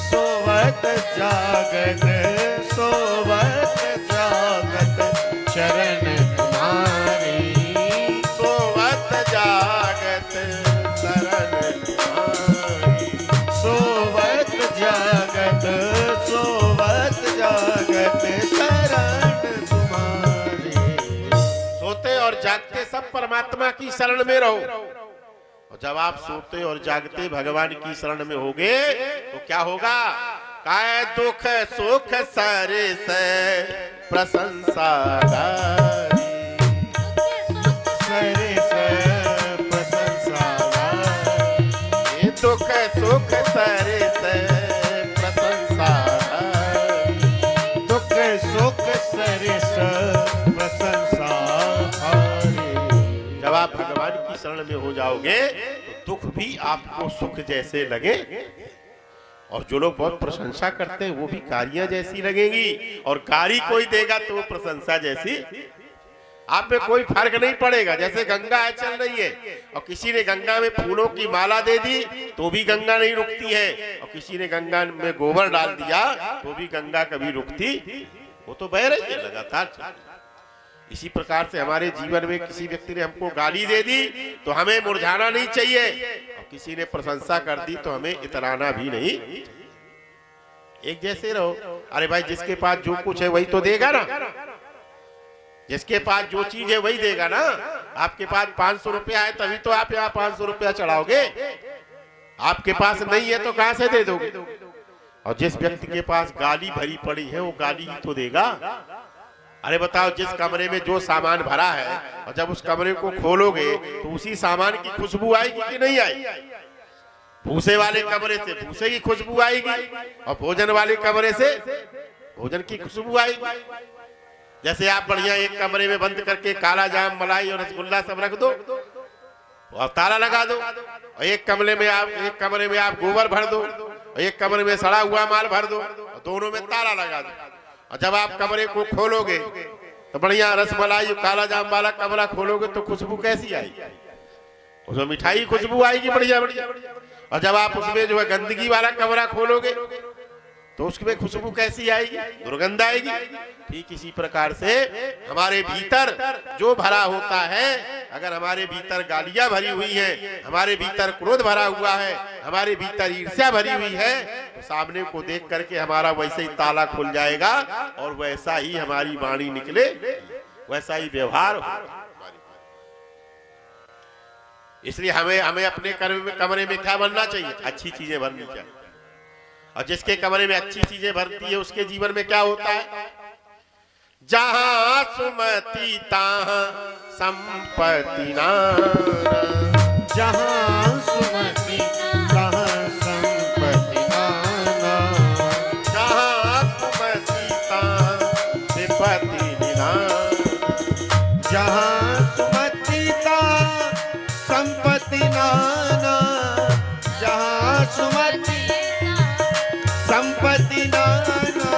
सोवत जागत, सोवत जागत शरण तुम्हारी, सोवत जागत शरण तुम्हारी, सोवत जागत, सोवत जागत शरण तुम्हारी। सोते और जागते सब परमात्मा की शरण में रहो। और जब आप सोते और जागते भगवान की शरण में होगे तो क्या होगा? काय दुख सुख सरे से प्रशंसा गारी, सरे से प्रशंसा गारी, ये दुख सुख सरे से प्रशंसा गारी, दुख सुख सरे से प्रशंसा गारी। जब आप भगवान की शरण में हो जाओगे तो दुख भी आपको सुख जैसे लगे, और जो लोग बहुत प्रशंसा करते हैं वो भी कारियां जैसी लगेंगी, और कारी कोई देगा तो वो प्रशंसा जैसी। आप में कोई फर्क नहीं पड़ेगा। जैसे गंगा चल रही है और किसी ने गंगा में फूलों की माला दे दी तो भी गंगा नहीं रुकती है, और किसी ने गंगा में गोबर डाल दिया तो भी गंगा कभी रुकती, वो तो बह रही है लगातार। इसी प्रकार से हमारे जीवन में किसी व्यक्ति ने हमको गाली दे दी तो हमें मुरझाना नहीं चाहिए, और किसी ने प्रशंसा कर दी तो हमें इतराना भी नहीं। एक जैसे रहो। अरे भाई, जिसके पास जो कुछ है वही तो देगा ना। जिसके पास जो चीज है वही देगा ना। आपके पास 500 रुपया है तभी तो आप यहाँ 500 रुपया चढ़ाओगे। आपके पास नहीं है तो कहां से दे दोगे? और जिस व्यक्ति के पास गाली भरी पड़ी है वो गाली ही तो देगा। अरे बताओ, जिस कमरे में जो सामान भरा है और जब उस कमरे को खोलोगे तो उसी सामान की खुशबू आएगी कि नहीं आएगी? भूसे वाले कमरे से भूसे की खुशबू आएगी और भोजन वाले कमरे से भोजन की खुशबू आएगी। जैसे आप बढ़िया एक कमरे में बंद करके काला जाम, मलाई और रसगुल्ला सब रख दो और ताला लगा दो, और एक कमरे में आप गोबर भर दो और एक कमरे में सड़ा हुआ माल भर दो और दोनों में ताला लगा दो, और जब आप कमरे को खोलोगे तो बढ़िया रसमलाई काला जाम वाला कमरा खोलोगे तो खुशबू कैसी आएगी? उसमें मिठाई खुशबू आएगी बढ़िया बढ़िया। और जब आप उसमें जो है गंदगी वाला कमरा खोलोगे तो उसमें खुशबू कैसी आएगी? दुर्गंध आएगी। ठीक इसी प्रकार से हमारे भीतर जो भरा होता है, अगर हमारे भीतर गालियां भरी हुई हैं, हमारे भीतर क्रोध भरा हुआ है, हमारे भीतर ईर्ष्या भरी हुई है, तो सामने को देख करके हमारा वैसे ही ताला खुल जाएगा और वैसा ही हमारी वाणी निकले, वैसा ही व्यवहार हो। इसलिए हमें अपने कमरे में क्या बनना चाहिए? अच्छी चीजें भरनी चाहिए। और जिसके कमरे में अच्छी चीजें भरती है उसके जीवन में क्या होता है? जहां सुमति तहां संपत्ति नाना, जहां सुमति तहां संपत्ति नाना, जहां सुमति तहां विपत्ति निधाना, जहां सुमति तहां संपत्ति नाना, जहां सुमति संपत्ति नाना,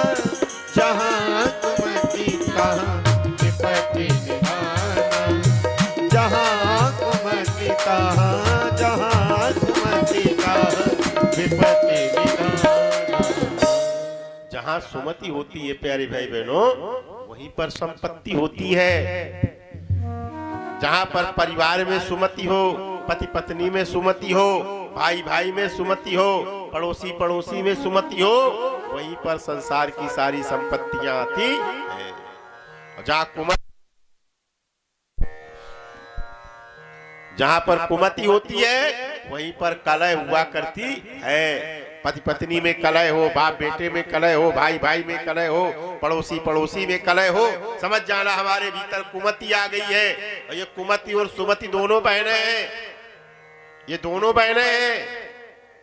जहां सुमति तहां विपत्ति निधाना, जहां सुमति तहां, जहां सुमति तहां विपत्ति निधाना। जहां सुमति होती है प्यारे भाई बहनों, वहीं पर संपत्ति होती है। जहां पर परिवार में सुमति हो, पति पत्नी में सुमति हो, भाई भाई में सुमति हो, पड़ोसी पड़ोसी में सुमति हो, वहीं पर संसार की सारी संपत्तियां आती है। जहां पर कुमति होती है वहीं पर कलह हुआ करती है। पति पत्नी में कलह हो, बाप बेटे में कलह हो, भाई भाई में कलह हो, पड़ोसी पड़ोसी में कलह हो, समझ जाना हमारे भीतर कुमति आ गई है। और ये कुमति और सुमति दोनों बहनें हैं, ये दोनों बहनें हैं।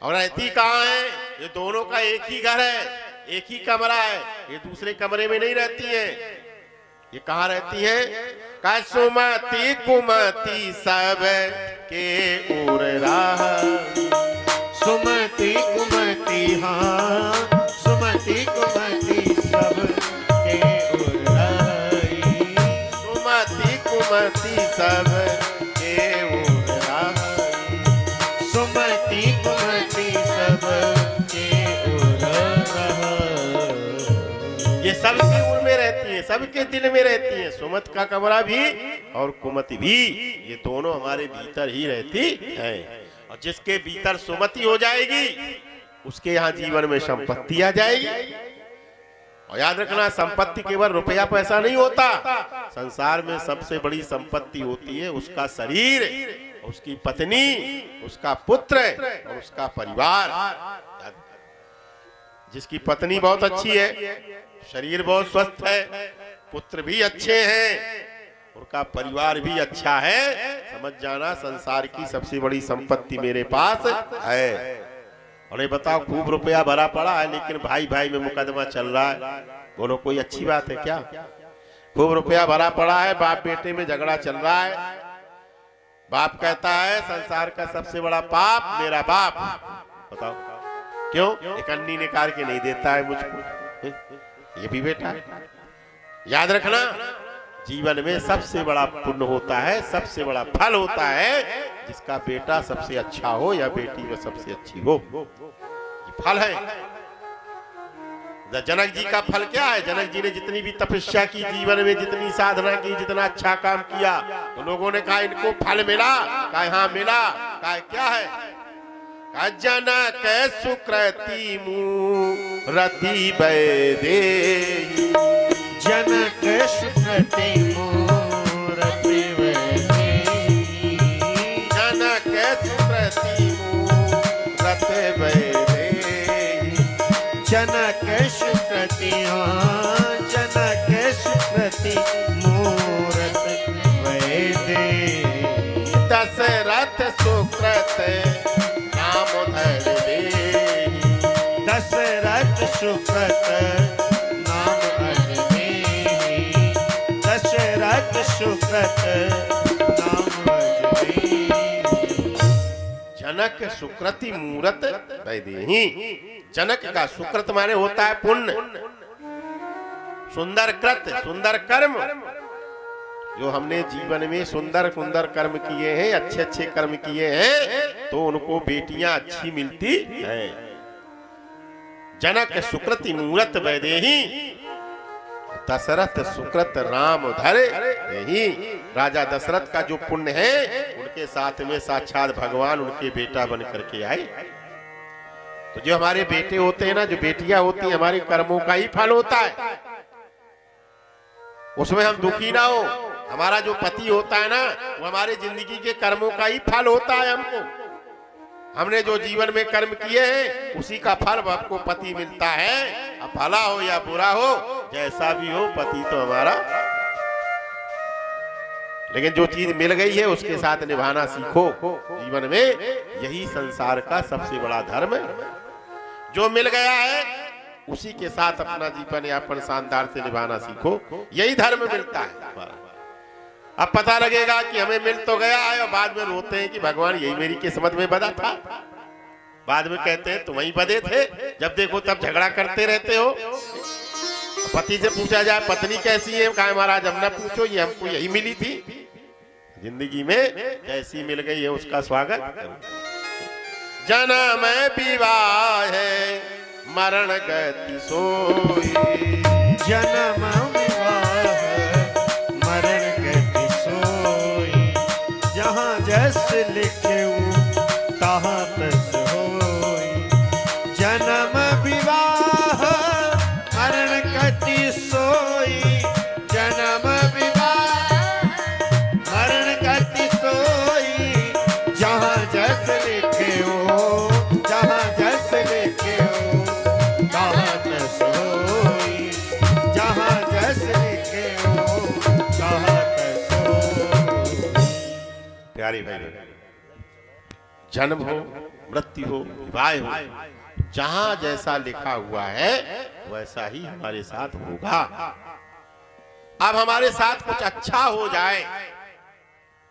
और रहती कहाँ है? ये दोनों का एक ही घर है, एक ही कमरा है, ये दूसरे कमरे में नहीं रहती है। ये कहाँ रहती है? का सुमति कुमति सब के उर रहा, सुमति कुमति हाँ, सुमति कुमति सब के उर रही, सुमति कुमति सब के उर रही, सुमति कुमति सब के उर रही। ये सबके उर में रहती है, सबके दिल में रहती है। सुमत का कमरा भी और कुमति भी, ये दोनों हमारे भीतर ही रहती है। और जिसके भीतर सुमति हो जाएगी उसके यहाँ जीवन में संपत्ति आ जाएगी। और याद रखना, संपत्ति केवल रुपया पैसा नहीं होता। संसार में सबसे बड़ी संपत्ति होती है उसका शरीर, उसकी पत्नी, उसका पुत्र और उसका परिवार। जिसकी पत्नी बहुत अच्छी है, शरीर बहुत स्वस्थ है, पुत्र भी अच्छे हैं, उनका परिवार भी अच्छा है, समझ जाना संसार की सबसे बड़ी संपत्ति मेरे पास है। और ये बताओ, खूब रुपया भरा पड़ा है लेकिन भाई भाई में मुकदमा चल रहा है, बोलो कोई अच्छी बात है क्या? खूब रुपया भरा पड़ा है, बाप बेटे में झगड़ा चल रहा है, बाप कहता है संसार का सबसे बड़ा पाप मेरा बाप। बताओ क्यों? एक अन्नी निकाल के नहीं देता है मुझको, ये भी बेटा है। याद रखना, जीवन में सबसे बड़ा पुण्य होता है, सबसे बड़ा फल होता है जिसका बेटा सबसे अच्छा हो या बेटी में सबसे अच्छी हो, ये फल है। जनक जी का फल क्या है? जनक जी ने जितनी भी तपस्या की, जीवन में जितनी साधना की, जितना अच्छा काम किया, तो लोगों ने कहा इनको फल मिला, कहा हाँ मिला, कहा क्या है? कहा जनक सुकृति मूरति वैदेही, जनक सुकृति मूरति वैदेही, जनक सुकृति मूरति वैदेही, सुकृति मूरत वैदेही। दशरथ सुकृत नाम धर देहि। दशरथ सुकृत नाम अजमेहि। दशरथ सुकृत नाम अजमेहि। जनक सुकृति मूरत वैदेही। जनक का सुकृत माने होता है पुण्य, सुंदर कृत, सुंदर कर्म। जो हमने जीवन में सुंदर सुंदर कर्म किए हैं, अच्छे अच्छे कर्म किए हैं, तो उनको बेटियां अच्छी मिलती हैं। जनक सुकृति मूरत वैदेही। दशरथ सुकृत राम धरे देहि। राजा दशरथ का जो पुण्य है, उनके साथ में साक्षात भगवान उनके बेटा बन करके आए। तो जो हमारे बेटे होते हैं ना, जो बेटियां होती हैं, हमारे कर्मों का ही फल होता है, उसमें हम दुखी ना हो। हमारा जो पति होता है ना, वो हमारे जिंदगी के कर्मों का ही फल होता है। हमको, हमने जो जीवन में कर्म किए हैं, उसी का फल आपको पति मिलता है। अब भला हो या बुरा हो, जैसा भी हो, पति तो हमारा। लेकिन जो चीज मिल गई है, उसके साथ निभाना सीखो जीवन में। यही संसार का सबसे बड़ा धर्म है। जो मिल गया है, उसी के साथ अपना जीवन यापन शानदार से निभाना सीखो। यही धर्म मिलता है। अब पता लगेगा कि हमें मिल तो गया है, और बाद में रोते हैं कि भगवान यही मेरी किस्मत में बधा था। बाद में कहते हैं तुम वहीं बधे थे, जब देखो तब झगड़ा करते रहते हो। पति से पूछा जाए पत्नी कैसी है, कहा महाराज हम ना पूछो, ये हमको यही मिली थी। जिंदगी में जैसी मिल गई है उसका स्वागत करो। जन्म विवाह है मरण गति सोई। जन्म विवाह मरण गति सोई। जहाँ जस लिखे तहाँ तस होई। जन्म विवाह मरण गति सोई। जन्म विवाह मरण गति सोई। जहाँ जस लिखे जहाँ जस लिखे तहाँ तस होई। जहाँ जस लिखे तहाँ तस होई। प्यारी भाई, जन्म हो, मृत्यु हो, विवाह हो, जहां जैसा लिखा हुआ है वैसा ही हमारे साथ होगा। अब हमारे साथ कुछ अच्छा हो जाए,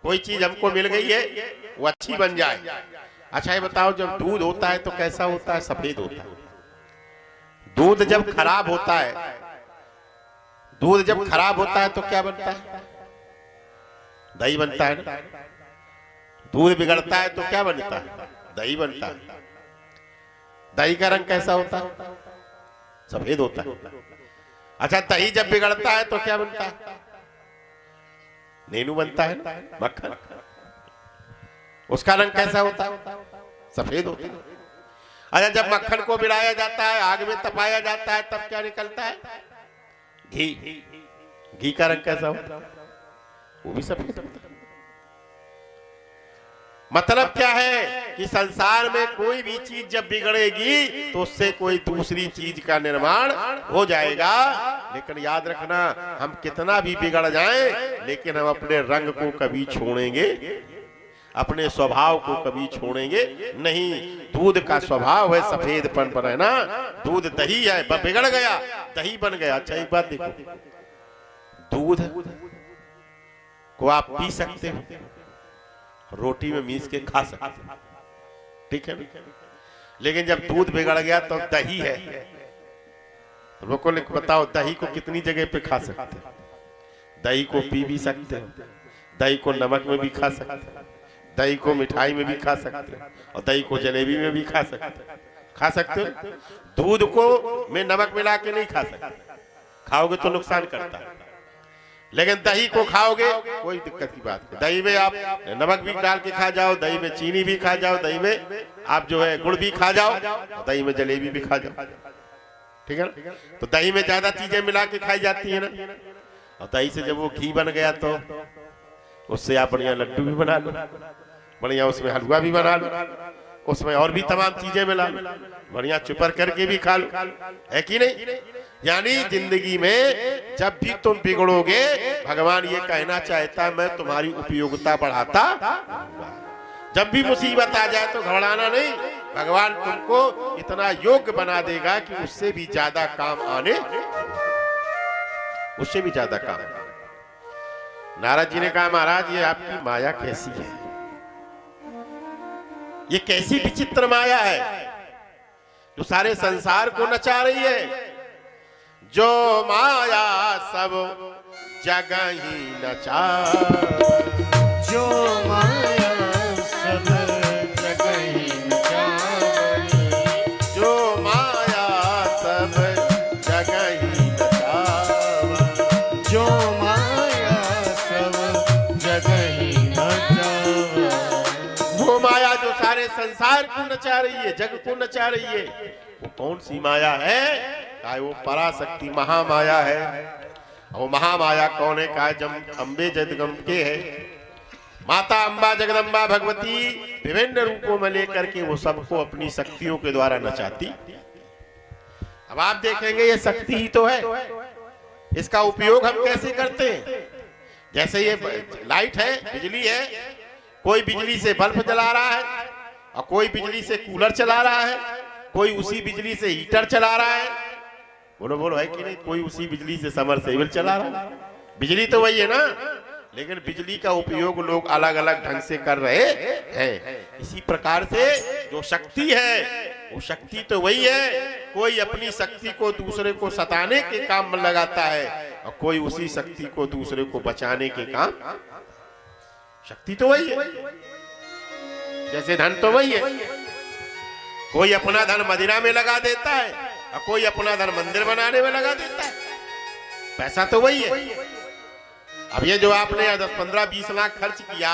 कोई चीज हमको मिल गई है, वो अच्छी बन जाए। अच्छा ये बताओ, जब दूध होता है तो कैसा होता है? सफेद होता है। दूध जब खराब होता है, दूध जब खराब होता है तो क्या बनता है? दही बनता है ना। दूध बिगड़ता है तो क्या बनता है? दही बनता है। दही का रंग कैसा होता है? सफेद होता है। अच्छा दही जब बिगड़ता है तो क्या बनता है? नेनू बनता है ना, मक्खन। उसका रंग कैसा होता है? सफेद होता है। अच्छा जब मक्खन को बिलाया जाता है, आग में तपाया जाता है, तब क्या निकलता है? घी। घी का रंग कैसा होता है? वो भी सफेद होता है। मतलब क्या है कि संसार में कोई भी चीज जब बिगड़ेगी तो उससे कोई दूसरी चीज का निर्माण हो जाएगा। लेकिन याद रखना, हम कितना भी बिगड़ जाएं, लेकिन हम अपने रंग को कभी छोड़ेंगे, अपने स्वभाव को कभी छोड़ेंगे नहीं। दूध का स्वभाव है सफेदपन पर, है ना। दूध दही है, बिगड़ गया दही बन गया। अच्छा एक बात देखो, दूध को आप पी सकते हो, रोटी में मीस के खा सकते, ठीक है। लेकिन जब दूध बिगड़ गया तो दही है, लोगों ने बताओ दही को कितनी जगह पे खा सकते हैं? दही को पी भी सकते हो, दही को नमक में भी खा सकते हैं, दही को मिठाई में भी खा सकते हैं, और दही को जलेबी में भी खा सकते हैं। खा सकते हो। दूध को में नमक मिला के नहीं खा सकते, खाओगे तो नुकसान करता है। लेकिन दही को खाओगे कोई दिक्कत की बात नहीं। दही में आप नमक भी डाल के खा जाओ, दही में चीनी भी खा जाओ, दही में आप जो है गुड़ भी खा जाओ, और दही में जलेबी भी खा जाओ, ठीक है ना। तो दही में ज्यादा चीजें मिला के खाई जाती है ना। और दही से जब वो घी बन गया तो उससे आप बढ़िया लड्डू भी बना लो, बढ़िया उसमें हलवा भी बना लो, उसमें और भी तमाम चीजें मिला लो, बढ़िया चुपर करके भी खा लो, है कि नहीं। यानी जिंदगी में जब भी तुम बिगड़ोगे भगवान ये कहना चाहता मैं तुम्हारी उपयोगिता बढ़ाता रहूंगा। जब भी मुसीबत आ जाए तो घबराना नहीं, भगवान तुमको इतना योग्य बना देगा कि उससे भी ज्यादा काम आने, उससे भी ज्यादा काम। नारद जी ने कहा महाराज ये आपकी माया कैसी है, ये कैसी विचित्र माया है जो सारे संसार को नचा रही है। जो माया सब जगह ही नचा, जो माया सब जगह ही नचावनी, जो माया सब जगह ही नचावनी, जो माया सब जगह ही नचावनी। वो माया जो सारे संसार को नचा रही है, जग को नचा रही है, वो कौन सी माया है? कहा वो पराशक्ति महामाया है। वो महामाया कौन है? कहा जम अम्बे जगदम्बे है। माता अम्बा जगदम्बा भगवती विभिन्न रूपों में लेकर के वो सबको अपनी शक्तियों के द्वारा नचाती। अब आप देखेंगे ये शक्ति ही तो है, इसका उपयोग हम कैसे करते हैं? जैसे ये लाइट है, बिजली है, कोई बिजली से बल्ब जला रहा है और कोई बिजली से कूलर चला रहा है, कोई उसी बिजली से हीटर चला रहा है। बोलो बोलो है कि नहीं? कोई उसी बिजली से समरसेबल चला रहा है। बिजली तो वही है ना, लेकिन बिजली का उपयोग लोग अलग अलग ढंग से कर रहे हैं। इसी प्रकार से जो शक्ति है वो शक्ति तो वही है, कोई अपनी शक्ति को दूसरे को सताने के काम में लगाता है और कोई उसी शक्ति को दूसरे को बचाने के काम। शक्ति तो वही है, जैसे धन तो वही है, कोई अपना धन मदिरा में लगा देता है और कोई अपना धन मंदिर बनाने में लगा देता है। पैसा तो वही है। अब ये जो आपने 10, 15, 20 लाख खर्च किया,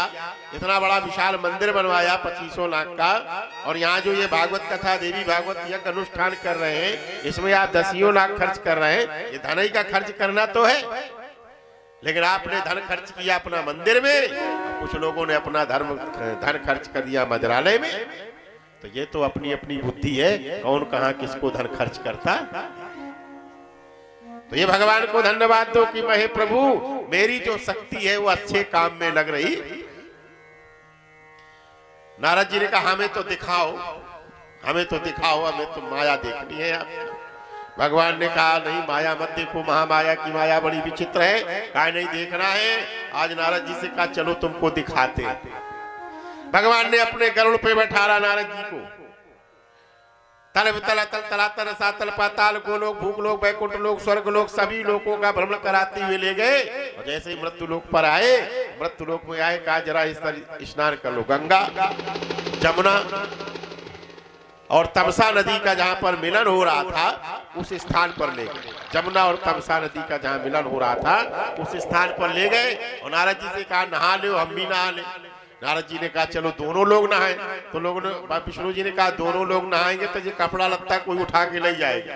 इतना बड़ा विशाल मंदिर बनवाया 2500 लाख का, और यहाँ जो ये भागवत कथा देवी भागवत यज्ञ अनुष्ठान कर रहे हैं, इसमें आप 10 लाख खर्च कर रहे हैं। ये धन ही का खर्च करना तो है, लेकिन आपने धन खर्च किया अपना मंदिर में, कुछ लोगों ने अपना धन खर्च कर दिया मंदिरालय में। तो ये तो अपनी अपनी बुद्धि है, कौन कहाँ किसको धन खर्च करता। तो ये भगवान को धन्यवाद दो कि मैं प्रभु मेरी जो शक्ति है वो अच्छे काम में लग रही। नारद जी ने कहा हमें तो दिखाओ, हमें तो दिखाओ, हमें तो माया देखनी है। भगवान ने कहा नहीं माया मत देखो, महामाया की माया बड़ी विचित्र है, कहा नहीं देखना है। आज नारद जी से कहा चलो तुमको दिखाते हैं। भगवान ने अपने गरुड़ पे बैठाला नारद जी को। तल तल तल तलातल सातल पाताल गोलोक भूगलोक वैकुंठ लोक स्वर्ग लोक सभी लोकों का भ्रमण कराते हुए ले गए। और जैसे ही मृत्यु लोक पर आए, मृत्यु लोक में आए, कहा जरा स्नान कर लो। गंगा जमुना और तमसा नदी का जहां पर मिलन हो रहा था उस स्थान पर ले गए। जमुना और तमसा नदी का जहां मिलन हो रहा था उस स्थान पर ले गए और नारद जी से कहा नहा लो, हम भी नहा ले। नारद जी ने कहा चलो दोनों लोग नहाए। तो लोगों ने, विष्णु जी ने कहा दोनों लोग नहाएंगे तो ये कपड़ा लत्ता कोई उठा के ले जाएगा।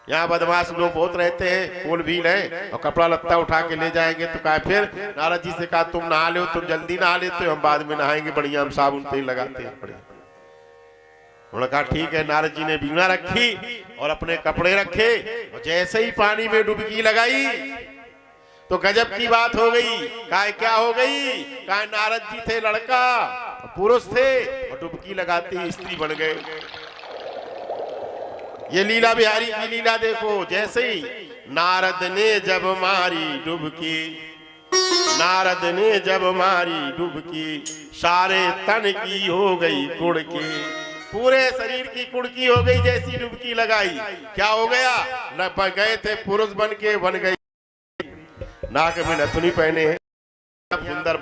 यहाँ बदमाश लोग बहुत रहते हैं, कोल भील है, और कपड़ा लत्ता उठा के ले जाएंगे। तो कहा फिर नारद जी से कहा तुम नहा लो, तुम जल्दी नहा लेते हो, हम बाद में नहाएंगे, बढ़िया हम साबुन तेल लगाते हैं बढ़िया। उन्होंने कहा ठीक है। नारद जी ने बीना रखी और अपने कपड़े रखे और जैसे ही पानी में डुबकी लगाई तो गजब की बात हो गई। कहा क्या हो गई? कहा नारद जी थे लड़का, पुरुष थे, और डुबकी लगाते ही स्त्री बन गए। ये लीला बिहारी की लीला देखो। जैसे ही नारद ने जब मारी डुबकी, नारद ने जब मारी डुबकी, सारे तन की हो गई कुड़की, पूरे शरीर की कुड़की हो गई जैसी डुबकी लगाई। क्या हो गया? न गए थे पुरुष बन के, बन गई। नाक में नथुनी पहने हैं, सुंदर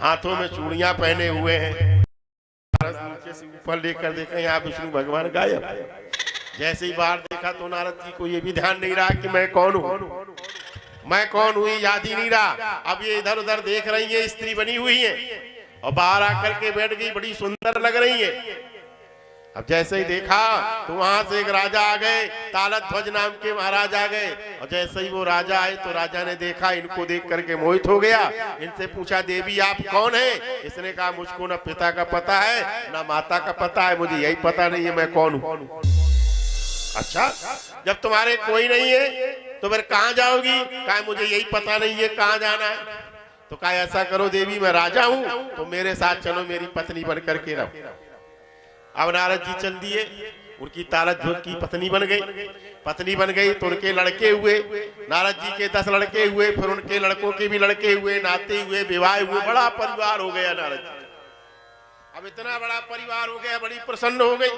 हाथों में चूड़ियां पहने हुए हैं, नीचे से ऊपर लेकर देखें यहाँ विष्णु भगवान गायब। जैसे ही बाहर देखा तो नारद जी को ये भी ध्यान नहीं रहा कि मैं कौन हूँ, मैं कौन हुई याद ही नहीं रहा। अब ये इधर उधर देख रही है, स्त्री बनी हुई है और बाहर आकर के बैठ गई, बड़ी सुंदर लग रही है। अब जैसे ही देखा तो वहां से एक राजा आ गए, तालध्वज नाम के महाराज आ गए। और जैसे ही वो राजा आए तो राजा ने देखा, इनको देख करके मोहित हो गया। इनसे पूछा देवी आप कौन है? इसने कहा मुझको न पिता का पता है न माता का पता है, मुझे यही पता नहीं है मैं कौन हूँ। अच्छा, जब तुम्हारे कोई नहीं है तो फिर कहाँ जाओगी? कहा मुझे यही पता नहीं है कहाँ जाना है। तो कहा ऐसा करो देवी, मैं राजा हूं तो मेरे साथ चलो, मेरी पत्नी बन करके रहो। अब नारद जी चल दिए, उनकी तारक की पत्नी बन गई। पत्नी बन गई तो उनके लड़के हुए, नारद जी के 10 लड़के हुए, फिर उनके लड़कों के भी लड़के हुए, नाते हुए, विवाह हुए, बड़ा परिवार हो गया नारद जी। अब इतना बड़ा परिवार हो गया, बड़ी प्रसन्न हो गई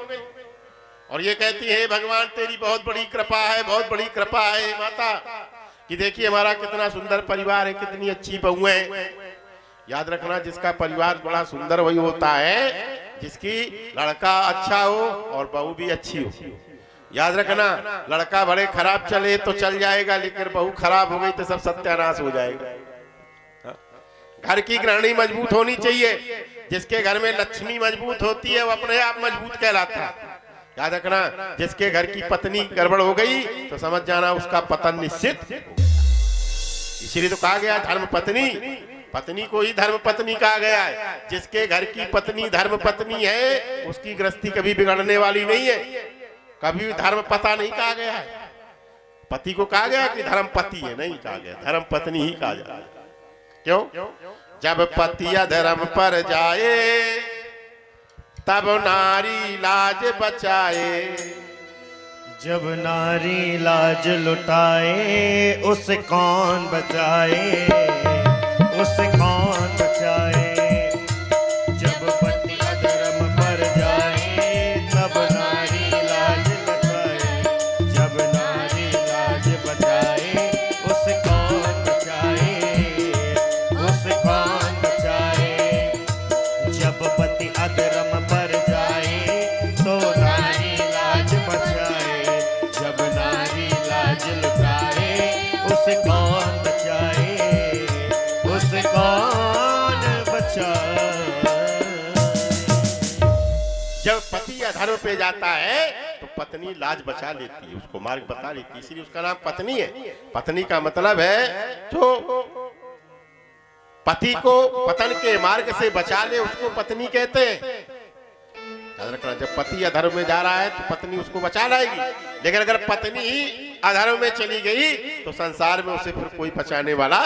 और ये कहती है भगवान तेरी बहुत बड़ी कृपा है, बहुत बड़ी कृपा है माता कि देखिए हमारा कितना सुंदर परिवार है, कितनी अच्छी बहू है। याद रखना जिसका परिवार बड़ा सुंदर वही होता है जिसकी लड़का अच्छा हो और बहू भी अच्छी हो। याद रखना लड़का बड़े खराब चले तो चल जाएगा, लेकिन बहू खराब हो गई तो सब सत्यानाश हो जाएगा। घर की गृहिणी मजबूत होनी चाहिए, जिसके घर में लक्ष्मी मजबूत होती है वो अपने आप मजबूत कहलाता है। याद रखना जिसके घर की पत्नी गड़बड़ हो गई तो समझ जाना उसका पतन निश्चित। इसीलिए तो कहा गया धर्म पत्नी, पत्नी को ही धर्म पत्नी कहा गया है। जिसके घर की पत्नी धर्म पत्नी है उसकी गृहस्थी कभी बिगड़ने वाली नहीं है, कभी धर्म पता नहीं कहा गया है। पति को कहा गया कि धर्म पति है, नहीं कहा गया, धर्म पत्नी ही कहा जाता है। क्यों? जब पति अधर्म पर जाए तब नारी लाज बचाए। जब नारी लाज लुटाए उसे कौन बचाए, उसे कौन बचाए। जब पति अधर्म पर जाए तब नारी लाज बचाए। जब नारी लाज बचाए उसे कौन बचाए, उसे कौन बचाए। जब पति अधर्म पर जाए तो नारी लाज बचाए। जब नारी लाज लुटाए उसे कौन बचाए, उसे कौन बचाए। जब पति अधर्म पे जाता है तो पत्नी लाज बचा लेती है, उसको मार्ग बता लेती है, इसलिए उसका नाम पत्नी है। पत्नी का मतलब है जो पति को पतन के मार्ग से बचा ले उसको पत्नी कहते हैं। याद रखना जब पति अधर्म में जा रहा है तो पत्नी उसको बचा लाएगी, लेकिन अगर पत्नी ही अधर्म में चली गई तो संसार में उसे फिर कोई बचाने वाला।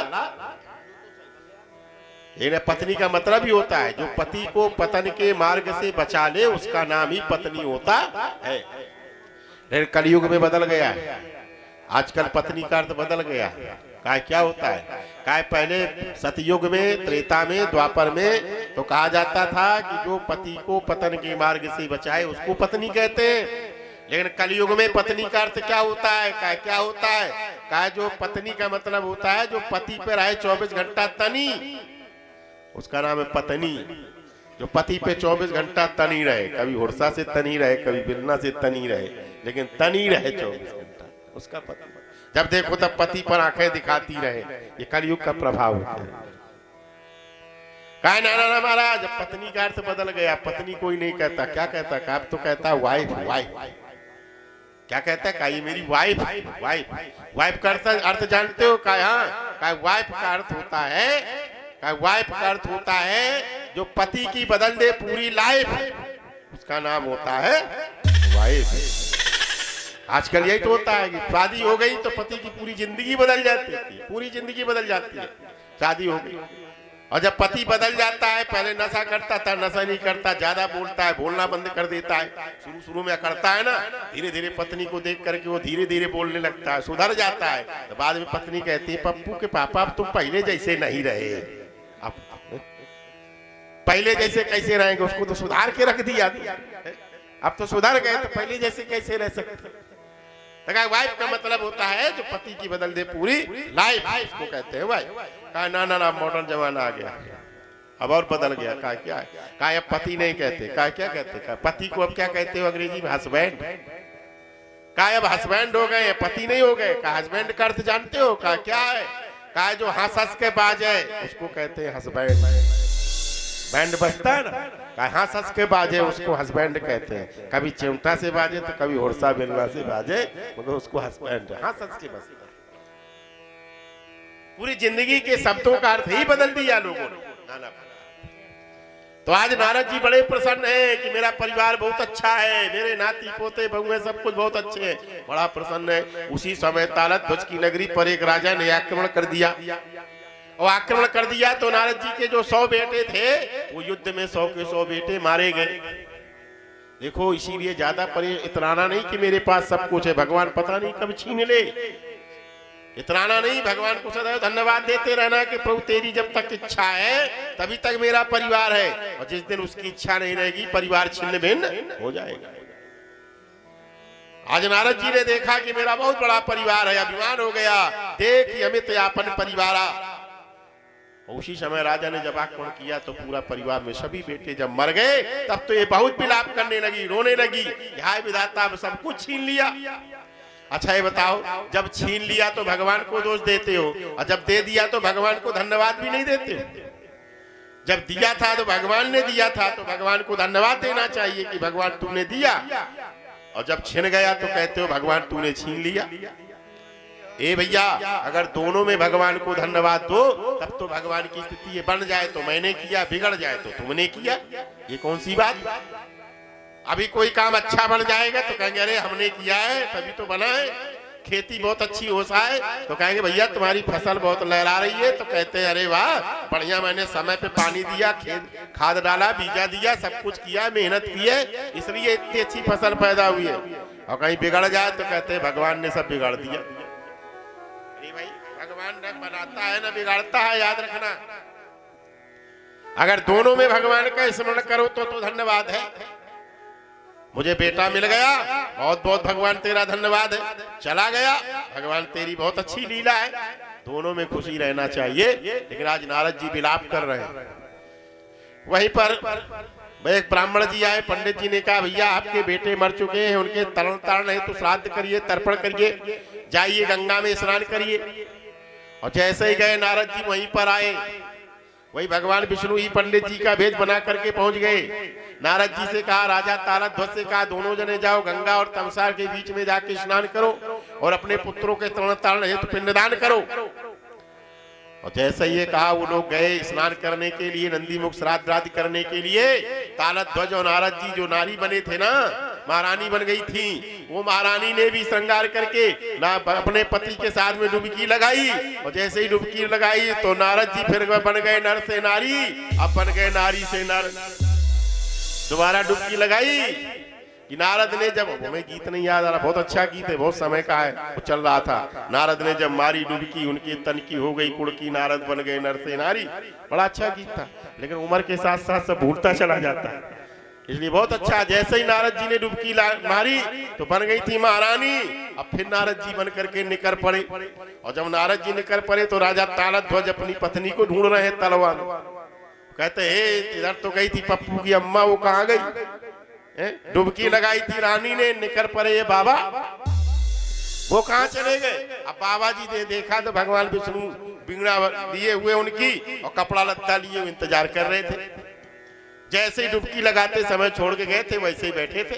लेकिन पत्नी का मतलब ही होता है जो पति को पतन के मार्ग से बचा ले उसका नाम ही पत्नी होता है। लेकिन कलयुग में बदल गया है, आजकल पत्नी का अर्थ बदल गया है। काय क्या होता है? काय पहले सतयुग में, त्रेता में, द्वापर में तो कहा जाता था कि जो पति को पतन के मार्ग से बचाए उसको पत्नी कहते हैं। लेकिन कलयुग में पत्नी का अर्थ क्या होता है? काय क्या होता है? काय जो पत्नी का मतलब होता है जो पति पे रहे 24 घंटा तनी, उसका नाम है पत्नी। जो पति पे 24 घंटा तनी रहे, कभी हुर्सा से तनी रहे, कभी बिरना से तनी रहे, लेकिन तनी रहे 24 घंटा, उसका पति। जब देखो तब पति पर आंखें दिखाती रहे, ये कलयुग का प्रभाव है। कहा ना महाराज जब पत्नी का अर्थ बदल गया, पत्नी कोई नहीं कहता, क्या कहता? अब तो कहता वाइफ, वाइफ। क्या कहता है? ये मेरी वाइफ, वाइफ। वाइफ का अर्थ जानते हो? हाँ, वाइफ का अर्थ होता है, वाइफ का अर्थ होता है जो पति की बदल दे पूरी लाइफ, उसका नाम होता है वाइफ। आजकल यही तो होता है कि शादी हो गई तो पति की पूरी जिंदगी बदल जाती है, पूरी जिंदगी बदल जाती है। शादी हो गई और जब पति बदल जाता है, पहले नशा करता था, नशा नहीं करता, ज्यादा बोलता है, बोलना बंद कर देता है। शुरू में करता है ना, धीरे धीरे पत्नी को देख करके वो धीरे धीरे बोलने लगता है, सुधर जाता है। तो बाद में पत्नी कहती है पप्पू के पापा अब तुम पहले जैसे नहीं रहे, अब पहले जैसे कैसे रहेंगे? उसको तो सुधार के रख दिया, अब तो सुधर गए तो पहले जैसे कैसे रह सकते? वाइफ का मतलब होता है जो पति की बदल दे पूरी लाइफ, इसको कहते हैं वाइफ। कहा ना मॉडर्न जमाना आ गया, अब और बदल गया। कहा क्या है? कहा अब पति नहीं कहते। कहा क्या कहते? कहा पति को अब क्या कहते हो अंग्रेजी में? हस्बैंड। कहा अब हस्बैंड हो गए, पति नहीं हो गए। कहा हस्बैंड का अर्थ जानते हो? कहा क्या है? कहा जो हंस हंस के बाजे उसको कहते हैं हस्बैंड। बैंड बजता है ना, कहा हंस हंस के बाजे उसको हस्बैंड कहते हैं। कभी चिमटा से बाजे तो कभी होरसा बिलवा से बाजे, मगर उसको हस्बैंड, हंस हंस के बजता। पूरी जिंदगी के शब्दों का अर्थ ही बदल दिया लोगों ने। तो आज नारद जी बड़े प्रसन्न हैं कि मेरा परिवार बहुत अच्छा है, मेरे नाती पोते बहुएं सब कुछ बहुत अच्छे हैं, बड़ा प्रसन्न है। उसी समय तालध्वज की नगरी पर एक राजा ने आक्रमण कर दिया, और आक्रमण कर दिया तो नारद जी के जो 100 बेटे थे वो युद्ध में 100 के 100 बेटे मारे गए। देखो, इसीलिए ज्यादा इतराना नहीं कि मेरे पास सब कुछ है, भगवान पता नहीं कब छीन ले। इतराना नहीं, भगवान को सदैव धन्यवाद देते रहना कि प्रभु तेरी जब तक इच्छा है तभी तक मेरा परिवार है, और जिस दिन उसकी इच्छा नहीं रहेगी परिवार छिन्न भिन्न हो जाएगा। आज नारद जी ने देखा कि मेरा बहुत बड़ा परिवार है, अभिमान हो गया, देख अमित यापन परिवारा। उसी समय राजा ने जब आक्रमण किया तो पूरा परिवार में सभी बेटे जब मर गए तब तो ये बहुत विलाप करने लगी, रोने लगी, हाय विधाता सब कुछ छीन लिया। अच्छा ये बताओ, जब छीन लिया तो भगवान को दोष देते हो, और जब दे दिया तो भगवान को धन्यवाद भी नहीं देते हो। जब दिया था तो भगवान ने दिया था तो भगवान को धन्यवाद देना चाहिए कि भगवान तूने दिया, और जब छिन गया तो कहते हो भगवान तूने छीन लिया। ए भैया, अगर दोनों में भगवान को धन्यवाद दो तब तो भगवान की स्थिति ये बन जाए तो मैंने किया, बिगड़ जाए तो तुमने किया, ये कौन सी बात। अभी कोई काम अच्छा बन जाएगा तो कहेंगे अरे हमने किया है तभी तो बना है। खेती बहुत अच्छी हो जाए तो कहेंगे भैया तुम्हारी फसल बहुत लहरा रही है, तो कहते हैं अरे वाह बढ़िया, मैंने समय पे पानी दिया, खेत खाद डाला, बीजा दिया, सब कुछ किया, मेहनत की है, इसलिए इतनी अच्छी फसल पैदा हुई है। और कहीं बिगड़ जाए तो कहते हैं भगवान ने सब बिगाड़ दिया। अरे भाई, भगवान न बनाता है न बिगाड़ता है, याद रखना। अगर दोनों में भगवान का स्मरण करो तो धन्यवाद है। मुझे बेटा मिल गया, बहुत बहुत भगवान तेरा धन्यवाद है, चला गया, भगवान तेरी बहुत अच्छी लीला है, दोनों में खुशी रहना चाहिए। लेकिन आज नारद जी विलाप कर रहे हैं। वहीं पर एक ब्राह्मण जी आए, पंडित जी ने कहा भैया आपके बेटे मर चुके हैं, उनके तरण तारण है तो श्राद्ध करिए, तर्पण करिए, जाइए गंगा में स्नान करिए। और जैसे ही गए नारद जी वहीं पर आए, वही भगवान विष्णु ही पंडित जी का भेष बना करके पहुंच गए। नारद जी से कहा, राजा तालध्वज से कहा दोनों जने जाओ गंगा और तमसार के बीच में जाके स्नान करो और अपने पुत्रों के तरण तारण हेतु पिंडदान करो। और जैसे ये कहा वो लोग गए स्नान करने के लिए, नंदी मुख श्राद्ध आदि करने के लिए। तालध्वज और नारद जी जो नारी बने थे ना, महारानी बन गई थी, वो महारानी ने भी श्रृंगार करके ना अपने पति के साथ में डुबकी लगाई। और जैसे ही डुबकी लगाई तो नारद जी फिर बन गए नर से नारी, अब बन गए नारी से नर। दोबारा डुबकी लगाई कि नारद ने जब, हमें गीत नहीं याद आ रहा, बहुत अच्छा गीत है, बहुत समय का है, वो चल रहा था। नारद ने जब मारी डुबकी, उनकी तन की हो गई कुड़की, नारद बन गए नर से नारी। बड़ा अच्छा गीत था, लेकिन उम्र के साथ साथ सब भूलता चला जाता है, इसलिए बहुत अच्छा। जैसे ही नारद जी ने डुबकी मारी तो बन गई थी महारानी। अब फिर नारद जी बन करके निकर पड़े, और जब नारद जी निकर पड़े तो राजा तालध्वज अपनी पत्नी को ढूंढ रहे हैं तलवार। कहते हे इधर तो गई थी पप्पू की अम्मा, वो कहाँ गई। डुबकी लगाई थी रानी ने, निकर पड़े ये बाबा, वो कहाँ चले गए। अब बाबा जी ने देखा तो भगवान विष्णु बिगड़ा लिए हुए उनकी और कपड़ा लत्ता लिए इंतजार कर रहे थे। जैसे ही डुबकी लगाते समय छोड़ के गए थे वैसे ही बैठे थे।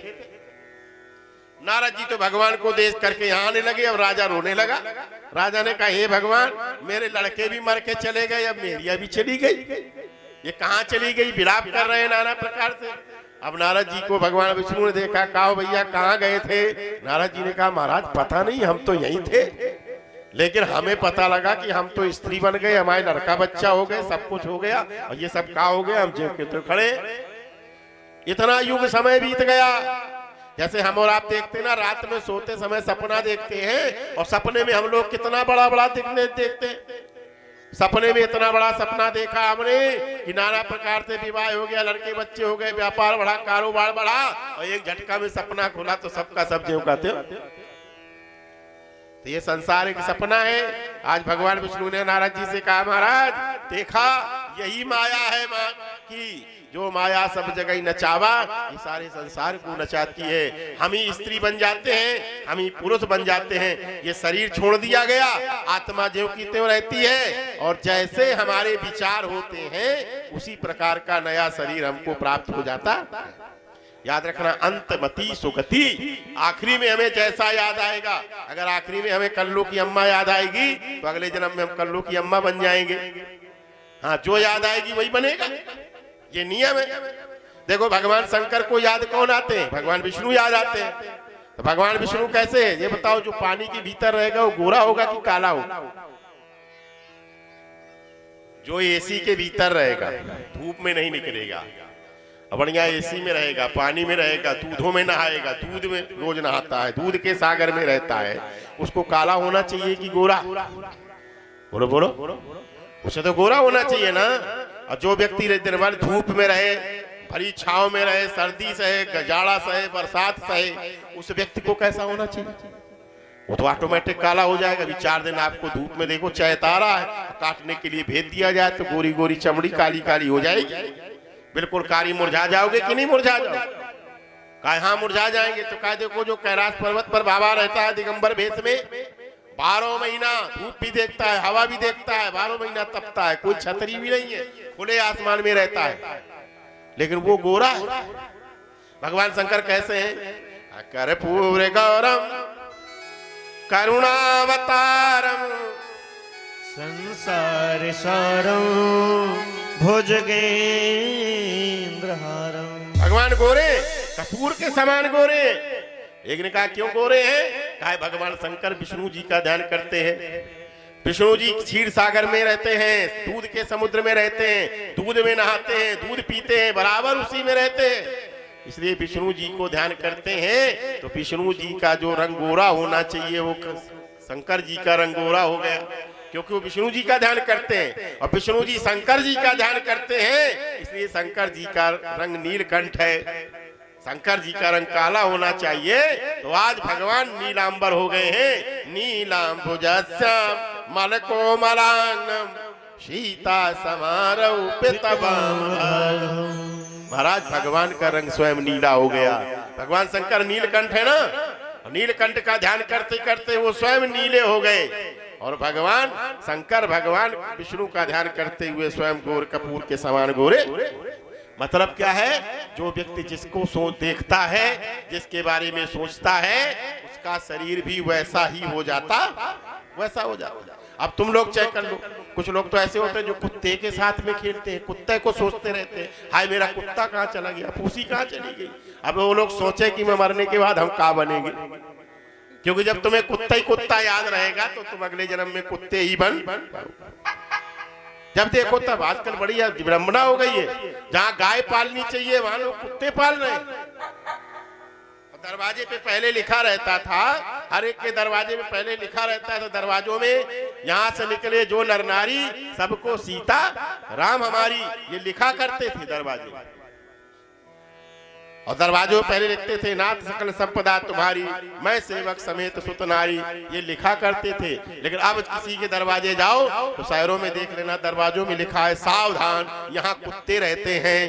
नारद जी तो भगवान को देख करके यहाँ आने लगे। अब राजा रोने लगा। राजा ने कहा हे भगवान, मेरे लड़के भी मर के चले गए, अब मेरिया भी चली गई, ये कहाँ चली गई। विलाप कर रहे हैं नाना प्रकार से। अब नारद जी को भगवान विष्णु ने देखा, कहा भैया कहाँ गए थे। नारद जी ने कहा महाराज पता नहीं, हम तो यहीं थे, लेकिन हमें पता लगा कि हम तो स्त्री बन गए, हमारे लड़का बच्चा हो गए, सब कुछ हो गया, और ये सब कहाँ हो गया, हम जेब के तो खड़े। इतना युग समय बीत गया। जैसे हम और आप देखते ना, रात में सोते समय सपना देखते हैं, और सपने में हम लोग कितना बड़ा बड़ा देखते हैं। सपने में इतना बड़ा सपना देखा हमने कि नाना प्रकार से विवाह हो गया, लड़के बच्चे हो गए, व्यापार बढ़ा, कारोबार बढ़ा, और एक झटका में सपना खुला तो सबका सब ज्यों का त्यों। तो ये संसार एक सपना है। आज भगवान विष्णु ने नारद जी से कहा महाराज देखा, यही माया है कि जो माया सब जगह नचावा, ये सारे संसार को नचाती है। हम ही स्त्री बन जाते हैं, हम ही पुरुष बन जाते हैं, ये शरीर छोड़ दिया गया, आत्मा ज्यों की त्यों रहती है। और जैसे हमारे विचार होते हैं उसी प्रकार का नया शरीर हमको प्राप्त हो जाता। याद रखना, अंतमति सुगति, आखिरी में हमें जैसा याद आएगा। अगर आखिरी में हमें कल्लू की अम्मा याद आएगी तो अगले जन्म में हम कल्लू की अम्मा बन जाएंगे। हाँ, जो याद आएगी वही बनेगा। ये नियम है। देखो भगवान शंकर को याद कौन आते हैं? भगवान विष्णु याद आते हैं। तो भगवान विष्णु कैसे है ये बताओ? जो पानी के भीतर रहेगा वो गोरा होगा कि काला होगा? जो एसी के भीतर रहेगा, धूप में नहीं निकलेगा, बढ़िया एसी में रहेगा, पानी में रहेगा, दूधों में नहाएगा, दूध में रोज नहाता है, दूध के सागर में रहता है, उसको काला होना चाहिए कि गोरा? बोलो बोलो, उसे तो गोरा होना चाहिए ना। और जो व्यक्ति दिन भर धूप में रहे, भरी छाव में रहे, सर्दी सहे, जाड़ा सहे, बरसात सहे, उस व्यक्ति को कैसा होना चाहिए? वो तो ऑटोमेटिक काला हो जाएगा। अभी 4 दिन आपको धूप में देखो चैतारा है, काटने के लिए भेज दिया जाए तो गोरी गोरी चमड़ी काली काली हो जाएगी, बिल्कुल काली मुरझा जाओगे कि नहीं मुरझा जाओगे? कहा मुरझा जाएंगे। तो कहा देखो जो कैलाश पर्वत पर बाबा रहता है दिगंबर भेष में, 12 महीना धूप भी देखता है, हवा भी देखता है, 12 महीना तपता है, कोई छतरी भी नहीं है, खुले आसमान में रहता है, लेकिन वो गोरा है। भगवान शंकर कैसे हैं? कर्पूर गौरम करुणावतारम संसार सारम भुजगेंद्रहारम। भगवान गोरे, कपूर के समान गोरे। एक ने कहा क्यों गोरे हैं? कहा भगवान शंकर विष्णु जी का ध्यान करते हैं। विष्णु जी क्षीर सागर में रहते हैं, दूध के समुद्र में रहते हैं, दूध में नहाते हैं, दूध पीते हैं, बराबर उसी में रहते हैं, इसलिए विष्णु जी को ध्यान करते हैं। तो विष्णु जी का जो रंग गोरा होना चाहिए वो शंकर जी का रंग गोरा हो गया, क्योंकि वो विष्णु जी का ध्यान करते हैं और विष्णु जी शंकर जी का ध्यान करते हैं, इसलिए शंकर जी का रंग नीलकंठ है, शंकर जी का रंग काला होना चाहिए। तो आज भगवान नीलांबर हो गए हैं। नीलांबुजस्याम मलकोमलांगम सीता समारोपितवाम। महाराज भगवान का रंग स्वयं नीला हो गया। भगवान शंकर नीलकंठ है ना, नीलकंठ का ध्यान करते करते वो स्वयं नीले हो गए और भगवान शंकर भगवान विष्णु का ध्यान करते हुए स्वयं गोर कपूर के समान गोरे। मतलब क्या है? जो व्यक्ति जिसको देखता है, जिसके बारे में सोचता है, उसका शरीर भी वैसा ही हो जाता, वैसा हो जाता। अब तुम लोग चेक कर लो, कुछ लोग तो ऐसे होते हैं जो कुत्ते के साथ में खेलते हैं, कुत्ते को सोचते रहते हैं, हाय मेरा कुत्ता कहाँ चला गया, पूसी कहाँ चली गई। अब वो लोग सोचे कि मैं मरने के बाद हम कहाँ बनेंगे, क्योंकि जब तुम्हें कुत्ता ही कुत्ता याद रहेगा तो तुम अगले जन्म में कुत्ते ही बन। जब देखो तब आजकल बड़ी विडंबना हो गई है, जहाँ गाय पालनी चाहिए वहां लोग कुत्ते पाल रहे हैं। दरवाजे पे पहले लिखा रहता था, हर एक के दरवाजे में पहले लिखा रहता था दरवाजों में, यहाँ से निकले जो नर नारी सबको सीता राम हमारी, ये लिखा करते थे दरवाजे। और दरवाजों में पहले लिखते थे नाथ सकल संपदा तुम्हारी, मैं सेवक समेत सुत नारी, ये लिखा करते थे। लेकिन अब किसी के दरवाजे जाओ तो शहरों में देख लेना दरवाजों में लिखा है सावधान यहाँ कुत्ते रहते हैं।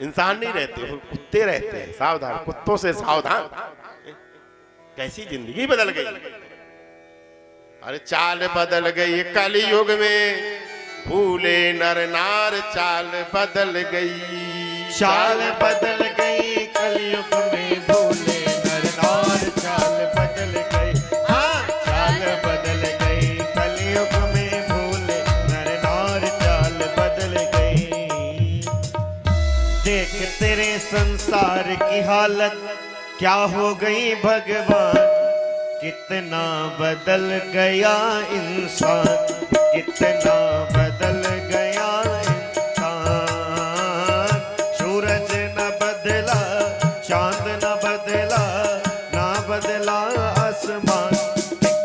इंसान नहीं रहते, कुत्ते रहते हैं, सावधान, कुत्तों से सावधान। कैसी जिंदगी बदल गई। अरे चाल बदल गई कलयुग में, भूले नर नार चाल बदल गई। चाल बदल गई कलयुग में, भूले नर नार चाल बदल गई। हाँ, चाल बदल गई कलयुग में, भूले नर नार चाल बदल गई। देख तेरे संसार की हालत क्या हो गई भगवान, कितना बदल गया इंसान, कितना बदल गया इंसान। सूरज न बदला, चांद न बदला, ना बदला आसमान,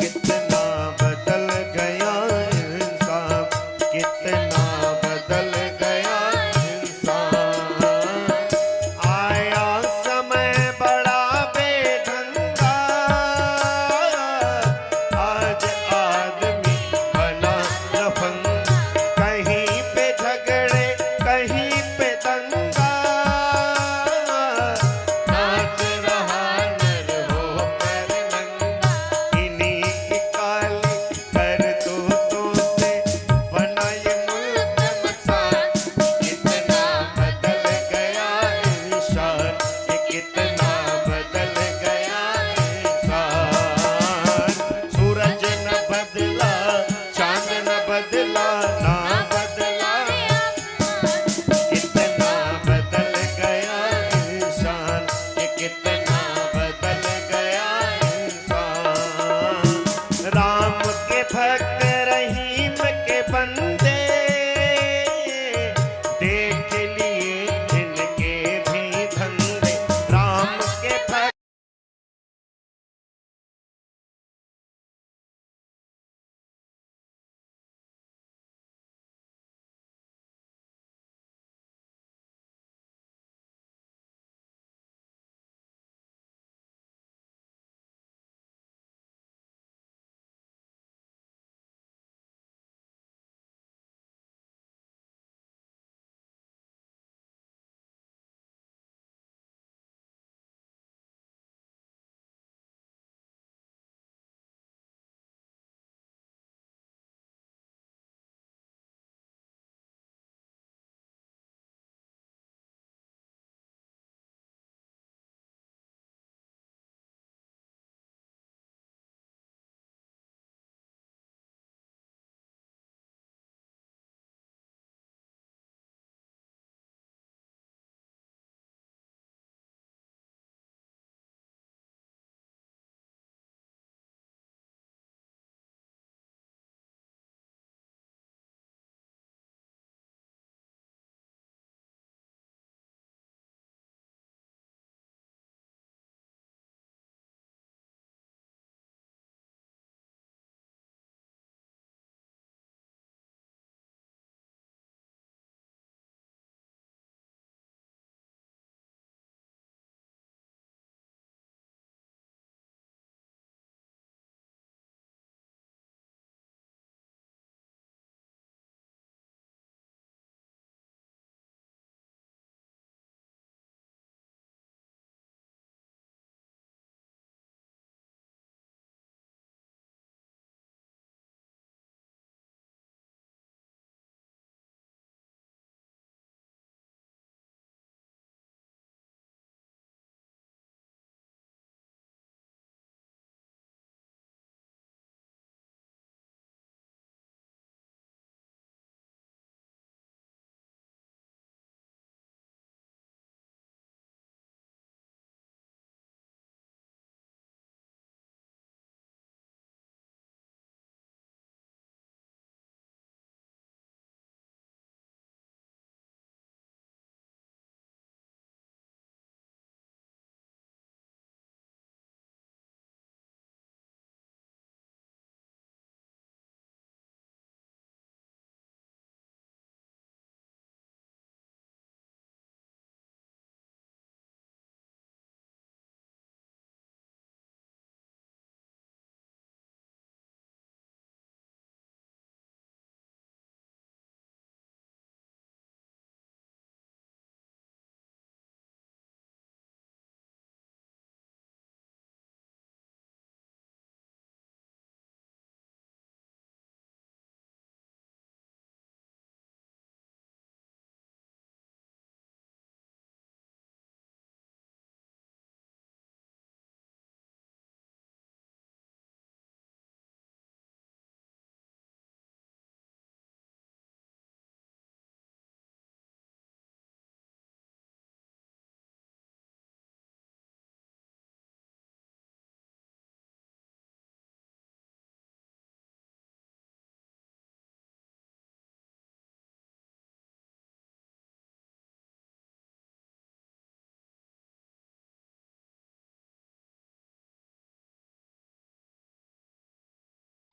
कितना बदल गया इंसान, कितना बदल गया इंसान। आया समय बड़ा बेढंगा, आज आदमी बना लफंगा।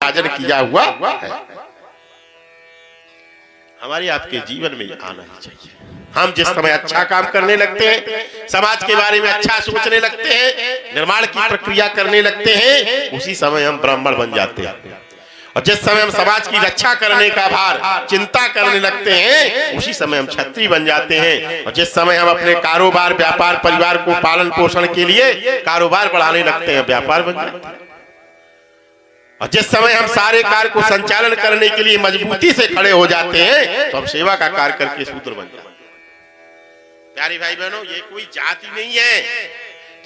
विभाजन किया हुआ है। हमारे आपके जीवन में आना ही चाहिए। हम जिस समय अच्छा काम करने लगते हैं, समाज के बारे में अच्छा सोचने लगते हैं, निर्माण की प्रक्रिया करने लगते हैं, उसी समय हम ब्राह्मण बन जाते हैं। और जिस समय हम समाज की रक्षा करने का भार चिंता करने लगते हैं, उसी समय हम क्षत्रिय बन जाते हैं। और जिस समय हम अपने कारोबार, व्यापार, परिवार को पालन पोषण के लिए कारोबार बढ़ाने लगते हैं, व्यापार बन जाते हैं। और जिस समय हम सारे कार्य को संचालन करने के लिए मजबूती से खड़े हो जाते हैं, तो हम सेवा का कार्य करके शूद्र बन जाते हैं। प्यारे भाई बहनों, ये कोई जाति नहीं है।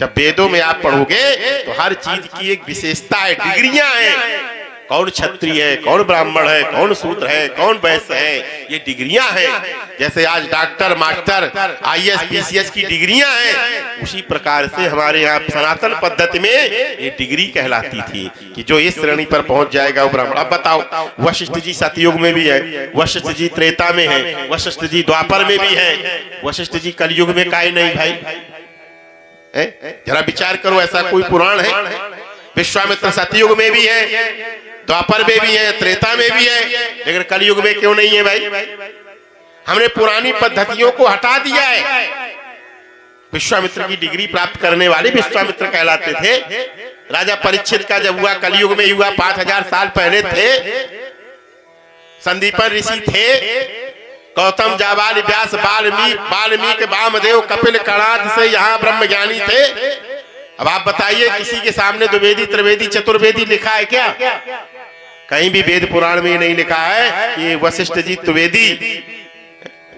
जब वेदों में आप पढ़ोगे तो हर चीज की एक विशेषता है, डिग्रियां हैं। कौन क्षत्रिय है, कौन ब्राह्मण है, कौन शूद्र है, कौन वैश्य है, ये डिग्रियां हैं। जैसे आज डॉक्टर, मास्टर, IAS, PCS की डिग्रियां हैं, उसी प्रकार से हमारे यहाँ सनातन पद्धति में ये डिग्री कहलाती थी कि जो इस श्रेणी पर पहुंच जाएगा वो ब्राह्मण। अब बताओ, वशिष्ठ जी सतयुग में भी है, वशिष्ठ जी त्रेता में है, वशिष्ठ जी द्वापर में भी है, वशिष्ठ जी कलयुग में काहे नहीं भाई? जरा विचार करो, ऐसा कोई पुराण है? विश्वामित्र सतयुग में भी है, द्वापर में भी है, त्रेता में भी है, लेकिन कलयुग में क्यों नहीं है भाई? हमने पुरानी पद्धतियों को हटा दिया है। विश्वामित्र की डिग्री प्राप्त करने वाले विश्वामित्र कहलाते थे। राजा परीक्षित का जब हुआ, कलयुग में हुआ, 5000 साल पहले थे। संदीपन ऋषि थे, गौतम, जाबाल, व्यास, वाल्मीकि, वामदेव, कपिल, कणाद से यहाँ ब्रह्म ज्ञानी थे। अब आप बताइए, किसी के सामने द्विवेदी, त्रिवेदी, चतुर्वेदी लिखा है क्या? कहीं भी वेद पुराण में नहीं लिखा है कि वशिष्ठ जी द्विवेदी,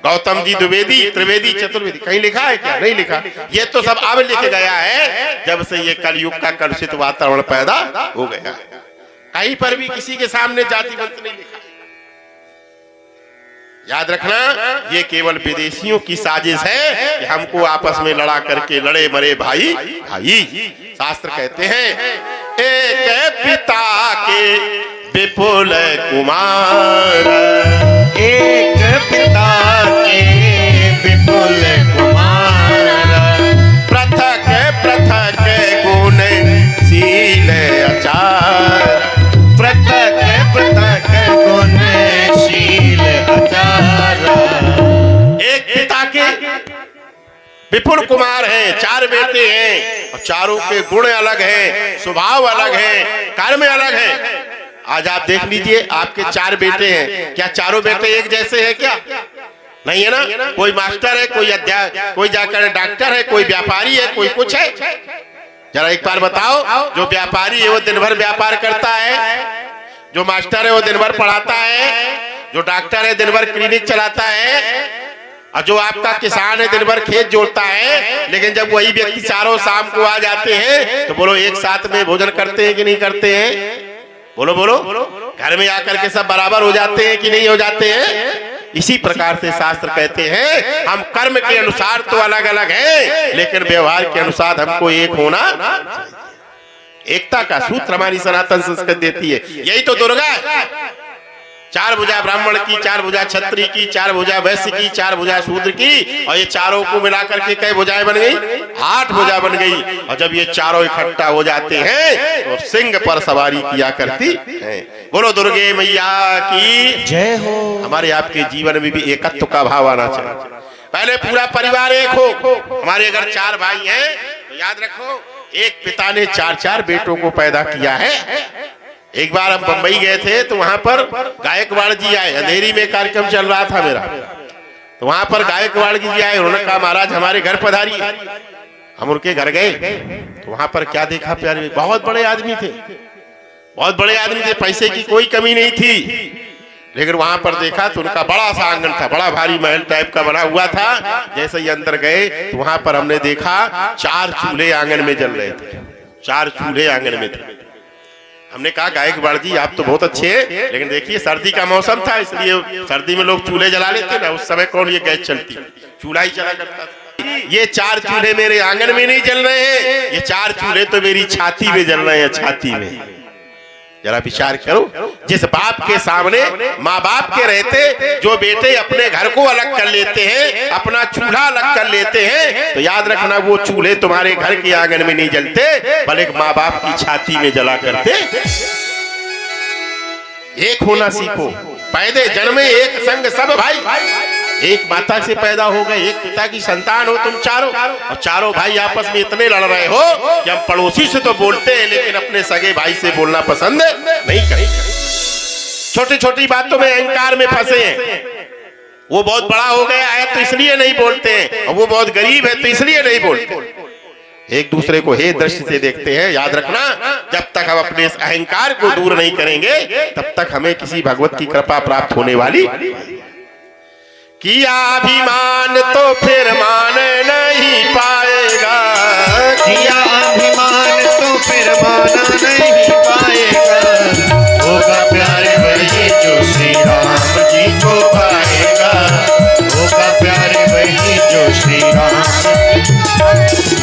गौतम जी द्विवेदी, त्रिवेदी, चतुर्वेदी, कहीं लिखा है क्या? नहीं लिखा। ये तो सब अब लिख गया है जब से ये कलयुग का कलुषित वातावरण पैदा हो गया। कहीं पर भी किसी के सामने जाति वंश नहीं लिखा। याद रखना, ये केवल विदेशियों की साजिश है कि हमको आपस में लड़ा करके लड़े मरे भाई भाई। शास्त्र कहते हैं, एक पिता के विपुल कुमार, एक पिता के विपुल कुमार, पृथक पृथक गुण शील आचार, पृथक पृथक गुण शील आचार। एक पिता के विपुल कुमार हैं, 4 बेटे हैं, और चारों के गुण अलग हैं, स्वभाव अलग है, कर्म अलग है। आज आप देख लीजिए, आपके 4 बेटे हैं, क्या चारों बेटे एक जैसे हैं क्या? नहीं है ना। कोई मास्टर है, कोई जाकर डॉक्टर है, कोई व्यापारी है, कोई कुछ है। जरा एक बार बताओ, जो व्यापारी है वो दिन भर व्यापार करता है, जो मास्टर है वो दिन भर पढ़ाता है, जो डॉक्टर है दिन भर क्लिनिक चलाता है, और जो आपका किसान है दिन भर खेत जोतता है। लेकिन जब वही व्यक्ति चारों शाम को आ जाते हैं, तो बोलो एक साथ में भोजन करते हैं कि नहीं करते हैं? बोलो बोलो, घर में आकर के सब बराबर हो जाते हैं कि नहीं हो जाते हैं? इसी प्रकार से शास्त्र कहते हैं, हम कर्म के अनुसार तो अलग अलग हैं, लेकिन व्यवहार के अनुसार हमको एक होना चाहिए। एकता का सूत्र हमारी सनातन संस्कृति देती है। यही तो दुर्गा है। 4 भुजा ब्राह्मण की, 4 भुजा क्षत्रिय की, 4 भुजा वैश्य की, 4 भुजा शूद्र की, और ये चारों को मिलाकर के कई भुजाएं बन गई? 8 भुजा बन गई। और जब ये चारों इकट्ठा हो जाते हैं तो सिंह पर सवारी किया करती है। बोलो दुर्गे मैया की जय हो। हमारे आपके जीवन में भी एकत्व का भाव आना चाहिए। पहले पूरा परिवार एक हो। हमारे अगर 4 भाई हैं तो याद रखो, एक पिता ने 4-4 बेटों को पैदा किया है। एक बार हम बंबई गए थे, तो वहां पर गायकवाड़ जी आए, अंधेरी में कार्यक्रम चल रहा था मेरा, तो वहां पर गायकवाड़ जी आए। उन्होंने कहा, महाराज हमारे घर पधारिए। हम उनके घर गए, तो वहां पर क्या देखा प्यारे, बहुत बड़े आदमी थे, बहुत बड़े आदमी थे, पैसे की कोई कमी नहीं थी। लेकिन वहां पर देखा तो उनका बड़ा सा आंगन था, बड़ा भारी महल टाइप का बना हुआ था। जैसे ही अंदर गए तो वहां पर हमने देखा 4 चूल्हे आंगन में जल रहे थे, 4 चूल्हे आंगन में थे। हमने कहा, गायकवाड़ जी आप तो बहुत अच्छे हैं, लेकिन देखिए सर्दी का मौसम था, इसलिए सर्दी में लोग चूल्हे जला लेते ना। उस समय कौन ये गैस चलती, चूल्हा ही चला करता था। ये 4 चूल्हे मेरे आंगन में नहीं जल रहे हैं, ये 4 चूल्हे तो मेरी छाती में जल रहे हैं, छाती में। जरा विचार करो, जिस बाप के सामने माँ बाप के रहते जो बेटे अपने घर को अलग कर लेते हैं, अपना चूल्हा अलग कर लेते हैं, तो याद रखना वो चूल्हे तुम्हारे घर के आंगन में नहीं जलते, बल्कि माँ बाप की छाती में जला करते। एक होना सीखो। पैदे जन्मे एक संग सब भाई, एक माता से पैदा हो गए, एक पिता की संतान हो तुम चारों, और चारों भाई आपस में इतने लड़ रहे हो कि हम पड़ोसी से तो बोलते हैं लेकिन अपने सगे भाई से बोलना पसंद नहीं करते। छोटी छोटी बातों में अहंकार में फंसे हैं। वो बहुत बड़ा हो गया है तो इसलिए नहीं बोलते हैं, और वो बहुत गरीब है तो इसलिए नहीं बोलते। एक दूसरे को हे दृष्टि से देखते हैं। याद रखना, जब तक हम अपने इस अहंकार को दूर नहीं करेंगे तब तक हमें किसी भगवत की कृपा प्राप्त होने वाली। किया अभिमान तो फिर मान नहीं पाएगा, किया अभिमान तो फिर माना नहीं पाएगा। होगा प्यारे वही जो श्री राम जी को पाएगा, होगा प्यारे वही जो श्री राम।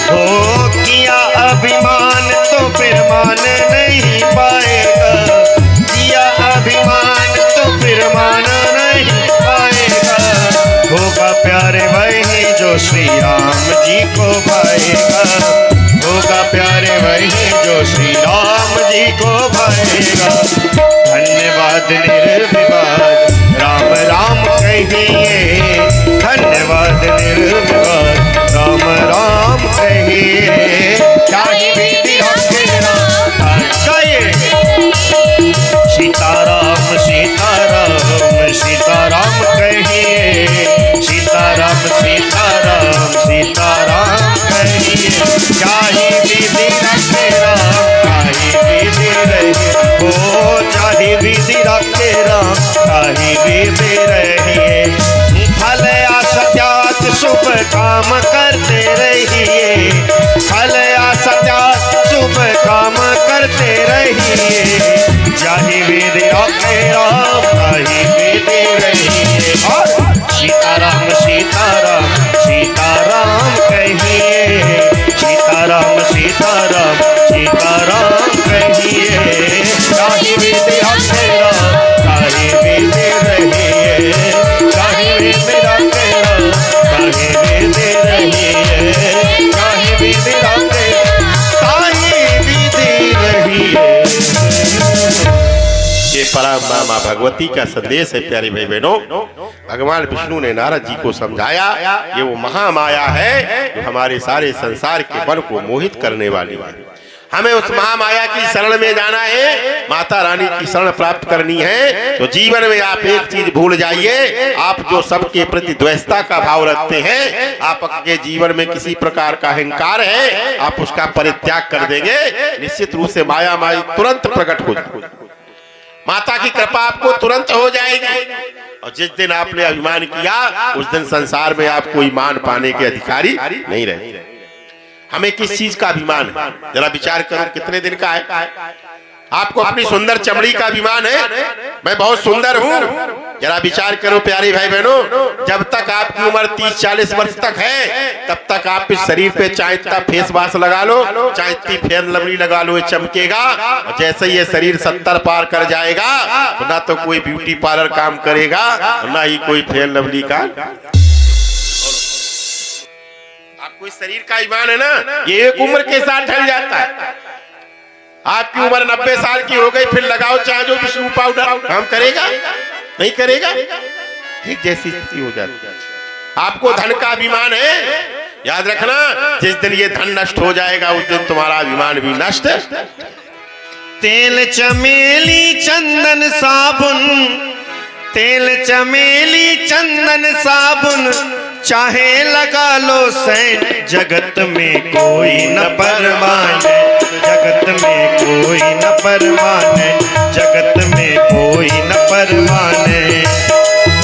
हो किया अभिमान तो फिर मान नहीं पाएगा, किया अभिमान तो फिर माना नहीं पाएगा। होगा प्यारे वही जो श्री राम जी को पाएगा, होगा प्यारे वही जो श्री राम जी को पाएगा। धन्यवाद निर्विवाद राम राम कहिए, धन्यवाद निर्विवाद राम राम कहिए। चाहे विधि रखे राम कहिए, सीताराम सीताराम सीताराम कहिए, सीताराम सीताराम सीताराम कहिए। चाहे विधि रखे राम चाहे विधि रहे, हो चाहे विधि रखे राम चाहे विधि रहिए। फल असत्यात शुभ काम करते रहिए, फल असत्यात शुभ काम करते रहिए। चाहे विधि रखे राम चाहे विधि रहिए। और सीताराम सीताराम सीताराम कहिए, सीताराम सीताराम सीताराम कहिए। चाहे विधि रखे राम चाहे विधि रहिए, चाहे विधि रखे राम चाहे विधि रहिए, चाहे विधि रखे चाहे विधि रहिए। ये परम माँ भगवती का संदेश है प्यारे भाई बहनों। भगवान विष्णु ने नारद जी को समझाया, ये वो महामाया है जो हमारे सारे संसार के मन को मोहित करने वाली है। हमें उस महामाया की शरण में जाना है, माता रानी की शरण प्राप्त करनी है। तो जीवन में आप एक चीज भूल जाइए, आप जो सबके प्रति द्वेषता का भाव रखते हैं, आपके जीवन में किसी प्रकार का अहंकार है, आप उसका परित्याग कर देंगे, निश्चित रूप से माया माई तुरंत प्रकट हो जाएगी। माता की कृपा आपको तुरंत हो जाएगी। और जिस दिन आपने अभिमान किया उस दिन संसार में आप कोई मान पाने के अधिकारी नहीं रहे। हमें किस चीज का अभिमान है, जरा विचार करो, कितने दिन का है? आपको अपनी सुंदर चमड़ी का अभिमान है, मैं बहुत सुंदर हूँ। जरा विचार करो प्यारे भाई बहनों, जब तक आपकी उम्र 30-40 वर्ष तक है तब तक आप इस शरीर पे चाहे इतना फेस वॉश लगा लो, चाहे इतनी फेयर लवली लगा लो, ये चमकेगा। और जैसे ये शरीर 70 पार कर जाएगा तो ना तो कोई ब्यूटी पार्लर काम करेगा और ना ही कोई फेयर लवली का। आपको इस शरीर का ईमान है ना, ये एक उम्र के साथ ढल जाता है। आपकी उम्र 90 साल की हो गई, फिर लगाओ चाहे जो विष्णु पाउडर, काम करेगा नहीं करेगा, एक जैसी स्थिति हो जाती है। आपको धन का अभिमान है, याद रखना जिस दिन ये धन नष्ट हो जाएगा उस दिन तुम्हारा अभिमान भी नष्ट है। तेल चमेली चंदन साबुन, तेल चमेली चंदन साबुन चाहे लगा लो सैन, जगत में कोई न परवाने, जगत में कोई न परवाने, जगत में कोई न परवाने।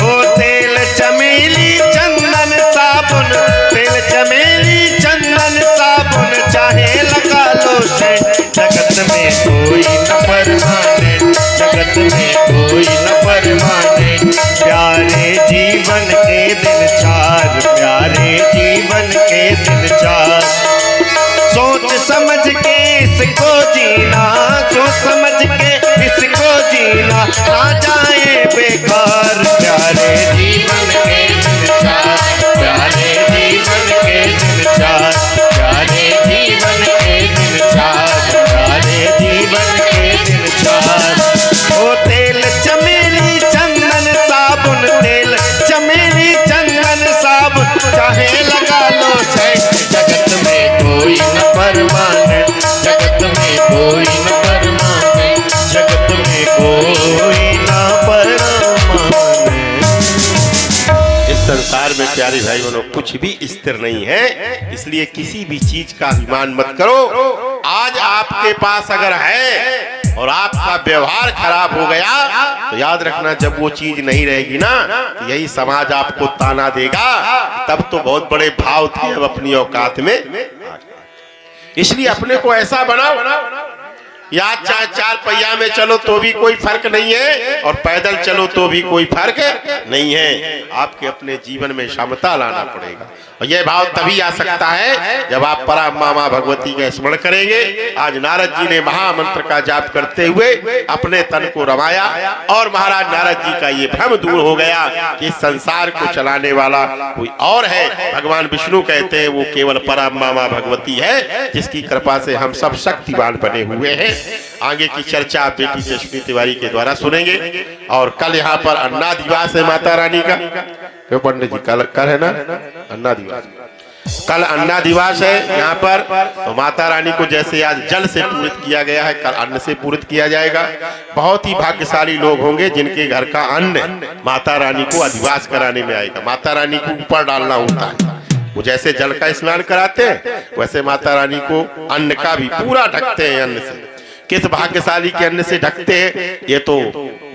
ओ तेल चमेली चंदन साबुन, तेल चमेली चंदन साबुन चाहे लगा लो सैन, जगत में कोई न परवाने, जगत में कोई न परवाने। प्यारे जीवन के दिन चार, प्यारे जीवन के दिन चार, सोच समझ के इसको जीना, सोच समझ के इसको जीना, ना जाए बेकार। प्यारे जीवन के दिन चार, प्यारे जीवन के दिन चार, प्यारे जीवन के दिन चार, प्यारे जीवन के दिन चार। ओ तेल प्यारे भाई बहनों कुछ भी स्थिर नहीं है, इसलिए किसी भी चीज का अभिमान मत करो। आज आपके पास अगर है और आपका व्यवहार खराब हो गया तो याद रखना जब वो चीज नहीं रहेगी ना तो यही समाज आपको ताना देगा, तब तो बहुत बड़े भाव थे अब अपनी औकात में। इसलिए अपने को ऐसा बनाओ या चाहे 4 पहिया में चलो तो भी कोई फर्क नहीं है और पैदल चलो तो भी कोई फर्क नहीं है। आपके अपने जीवन में क्षमता लाना पड़ेगा और यह भाव तभी आ सकता है जब आप पराम्मा मां भगवती का स्मरण करेंगे। आज नारद जी ने महामंत्र का जाप करते हुए अपने तन को रमाया और महाराज नारद जी का ये भ्रम दूर हो गया कि इस संसार को चलाने वाला कोई और है। भगवान विष्णु कहते हैं वो केवल पराम्मा मां भगवती है जिसकी कृपा से हम सब शक्तिवान बने हुए हैं। आगे की चर्चा आप बेटी यशस्वी तिवारी के द्वारा सुनेंगे। और कल यहाँ पर अन्ना दिवस है माता रानी का, क्यों पंडित जी कल है ना अन्ना दिवस, कल अन्ना दिवस है यहाँ पर। तो माता रानी को जैसे आज जल से पूरित किया गया है कल अन्न से पूरित किया जाएगा। बहुत ही भाग्यशाली लोग होंगे जिनके घर का अन्न माता रानी को अधिवास कराने में आएगा। माता रानी को ऊपर डालना होता है, वो जैसे जल का स्नान कराते हैं वैसे माता रानी को अन्न का भी पूरा ढकते हैं। अन्न से किस भाग्यशाली के अन्न से ढकते हैं ये तो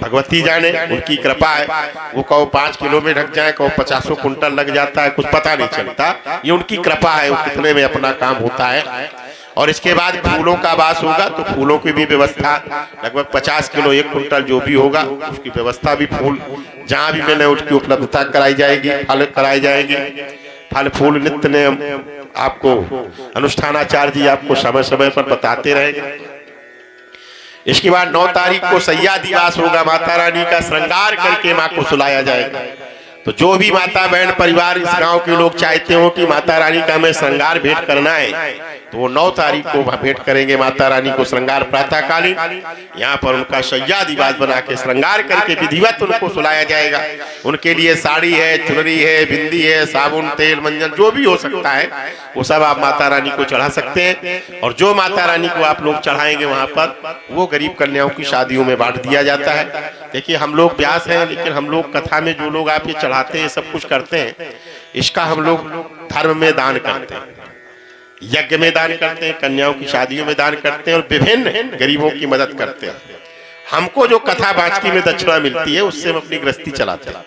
भगवती जाने, उनकी कृपा है। वो कहो 5 किलो में ढक जाए, कहो 50 क्विंटल लग जाता है, कुछ पता नहीं चलता। ये उनकी कृपा है, वो कितने में अपना काम होता है। और इसके बाद फूलों का वास होगा तो फूलों की भी व्यवस्था लगभग 50 किलो 1 क्विंटल जो भी होगा उसकी व्यवस्था भी फूल जहाँ भी मिले उसकी उपलब्धता कराई जाएगी, फल कराई जाएगी। फल फूल नित्य ने आपको अनुष्ठानाचार्य जी आपको समय समय पर बताते रहेंगे। इसके बाद 9 तारीख को सैया दिवस होगा, माता रानी का श्रृंगार करके माँ को सुलाया जाएगा। तो जो भी माता बहन परिवार इस गांव के लोग चाहते हो कि माता रानी का हमें श्रृंगार भेंट करना है तो वो 9 तारीख को भेंट करेंगे माता रानी को श्रृंगार प्रातःकालीन। यहाँ पर उनका सैया दिवस बना के श्रृंगार करके विधिवत उनको सुलाया जाएगा। उनके लिए साड़ी है, चुनरी है, बिंदी है, साबुन तेल मंजन जो भी हो सकता है वो सब आप माता रानी को चढ़ा सकते हैं। और जो माता रानी को आप लोग चढ़ाएंगे वहां पर वो गरीब कन्याओं की शादियों में बांट दिया जाता है। देखिए हम लोग व्यास हैं लेकिन हम लोग कथा में जो लोग आप ये चढ़ाते हैं सब कुछ करते हैं, इसका हम लोग धर्म में दान करते हैं, यज्ञ में दान करते हैं, कन्याओं की शादियों में दान करते हैं और विभिन्न गरीबों की मदद करते हैं। हमको जो कथा बाचकी में दक्षिणा मिलती है उससे हम अपनी गृहस्थी चलाते हैं,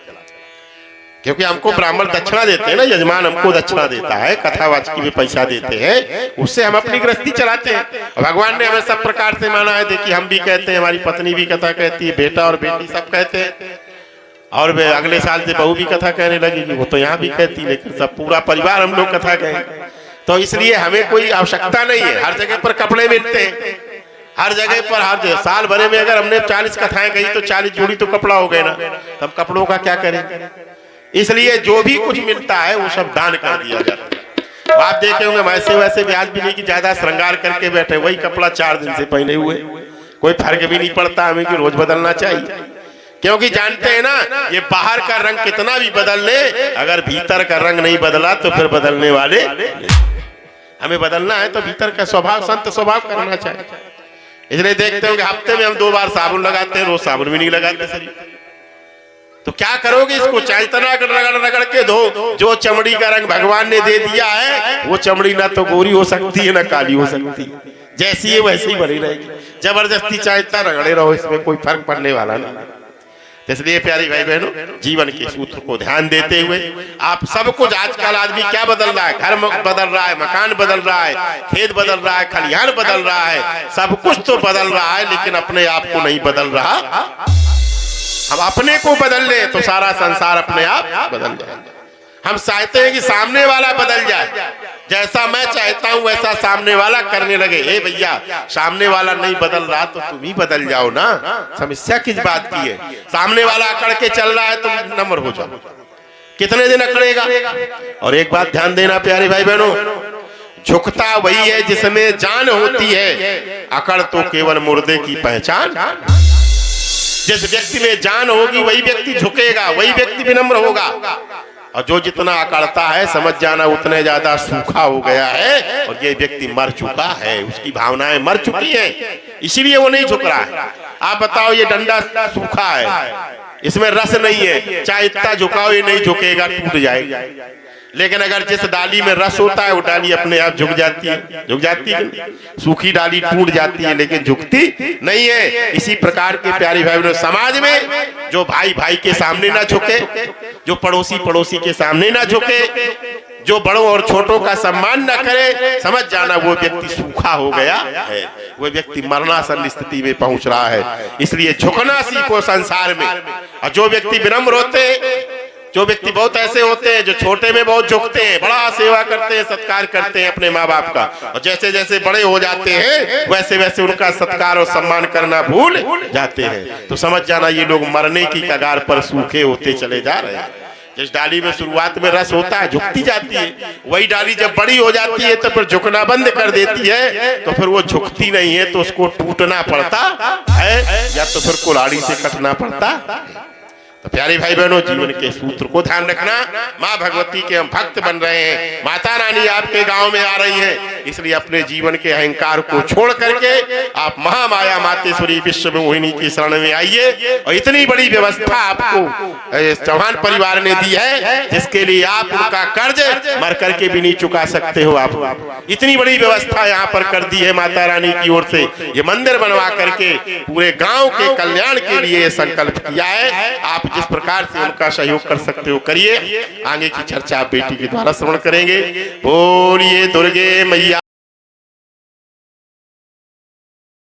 क्योंकि हमको ब्राह्मण दक्षिणा देते हैं ना, यजमान हमको दक्षिणा देता है, कथा वाचकी में पैसा देते हैं, उससे हम अपनी गृहस्थी चलाते हैं। भगवान ने हमें सब प्रकार से माना है। देखिए हम भी कहते हैं, हमारी पत्नी भी कथा कहती है, बेटा और बेटी सब कहते हैं और वे अगले साल से बहू भी कथा कहने लगेगी, वो तो यहाँ भी कहती, लेकिन सब पूरा परिवार हम लोग कथा कहेंगे। तो इसलिए हमें कोई आवश्यकता नहीं है। हर जगह पर कपड़े मिलते हैं, हर जगह पर हर साल भरे में अगर हमने 40 कथाएं कही तो 40 जोड़ी तो कपड़ा हो गए ना, तब कपड़ों का क्या करें। इसलिए जो भी कुछ मिलता है वो सब दान कर दिया जाता है। आप देखे होंगे वैसे वैसे भी आज भी नहीं कि ज्यादा श्रृंगार करके बैठे, वही कपड़ा 4 दिन से पहने हुए, कोई फर्क भी नहीं पड़ता हमें कि रोज बदलना चाहिए। क्योंकि जानते हैं ना ये बाहर का रंग कितना भी बदल ले, अगर भीतर का रंग नहीं बदला तो फिर बदलने वाले। हमें बदलना है तो भीतर का स्वभाव संत स्वभाव करना चाहिए। इसलिए देखते हो कि हफ्ते में हम 2 बार साबुन लगाते हैं, रोज साबुन भी नहीं लगाते शरीर। तो क्या करोगे, इसको चाहे इतना रगड़ रगड़ के धो। जो चमड़ी का रंग भगवान ने दे दिया है वो चमड़ी ना तो गोरी हो सकती है ना काली हो सकती है, जैसी है वैसी ही बनी रहेगी। जबरदस्ती चाहे इतना रगड़े रहो, इसमें कोई फर्क पड़ने वाला नहीं। इसलिए प्यारी भाई बहनों जीवन के सूत्र को ध्यान देते हुए आप सब कुछ, आजकल आदमी क्या बदल रहा है, घर बदल रहा है, मकान बदल रहा है, खेत बदल रहा है, खलिहान बदल रहा है, सब कुछ तो बदल रहा है लेकिन अपने आप को नहीं बदल रहा। हम अपने को बदल ले तो सारा संसार अपने आप बदल जाए। हम चाहते हैं कि सामने वाला बदल जाए, जैसा मैं चाहता हूं वैसा सामने वाला करने लगे। ए भैया सामने वाला नहीं बदल रहा तो तुम ही बदल जाओ ना, समस्या किस बात की है। सामने वाला अकड़ के चल रहा है तुम नम्र हो जाओ, कितने दिन अकड़ेगा। और एक बात ध्यान देना प्यारे भाई बहनों, झुकता वही है जिसमें जान होती है, अकड़ तो केवल मुर्दे की पहचान। जिस व्यक्ति में जान होगी वही व्यक्ति झुकेगा, वही व्यक्ति विनम्र होगा। और जो जितना अकड़ता है समझ जाना उतने ज्यादा सूखा हो गया है और ये व्यक्ति मर चुका है, उसकी भावनाएं मर चुकी हैं, इसीलिए वो नहीं झुक रहा है। आप बताओ ये डंडा सूखा है, इसमें रस नहीं है, चाहे इतना झुकाओ ये नहीं झुकेगा, टूट जाएगा। लेकिन अगर जिस डाली में रस होता है वो डाली अपने आप झुक जाती है, झुक जाती है। सूखी डाली टूट जाती है लेकिन झुकती नहीं है। इसी प्रकार के प्यारे भाई बहनों, समाज में जो भाई भाई के सामने ना झुके, जो पड़ोसी पड़ोसी के सामने ना झुके, जो बड़ों और छोटों का सम्मान न करे, समझ जाना वो व्यक्ति सूखा हो गया है, वो व्यक्ति मरणासन स्थिति में पहुंच रहा है। इसलिए झुकना सीखो संसार में। और जो व्यक्ति विनम्र होते, जो व्यक्ति बहुत ऐसे होते हैं जो छोटे में बहुत झुकते हैं, बड़ा सेवा करते हैं, सत्कार करते हैं अपने माँ बाप का, और जैसे जैसे बड़े हो जाते हैं वैसे वैसे उनका सत्कार और सम्मान करना भूल जाते हैं। तो समझ जाना ये लोग मरने की कगार पर सूखे होते चले जा रहे हैं। जिस डाली में शुरुआत में रस होता है झुकती जाती है, वही डाली जब बड़ी हो जाती है तो फिर झुकना बंद कर देती है, तो फिर वो झुकती नहीं है, तो उसको टूटना पड़ता है या तो फिर कुल्हाड़ी से कटना पड़ता। तो प्यारे भाई बहनों, जीवन के सूत्र को ध्यान रखना। माँ भगवती के हम भक्त बन रहे हैं, माता रानी आपके गांव में आ रही है, इसलिए अपने जीवन के अहंकार को छोड़ करके आप महामाया मातेश्वरी विश्व मोहिनी की शरण में आइए। और इतनी बड़ी व्यवस्था आपको चौहान परिवार ने दी है जिसके लिए आप उनका कर्ज मर करके भी नहीं चुका सकते हो। आप इतनी बड़ी व्यवस्था यहाँ पर कर दी है माता रानी की ओर से। ये मंदिर बनवा करके पूरे गाँव के कल्याण के लिए संकल्प किया है। आप जिस प्रकार से उनका सहयोग कर सकते हो करिए। आगे की चर्चा आप बेटी के द्वारा श्रवण करेंगे। बोलिए दुर्गे मैया।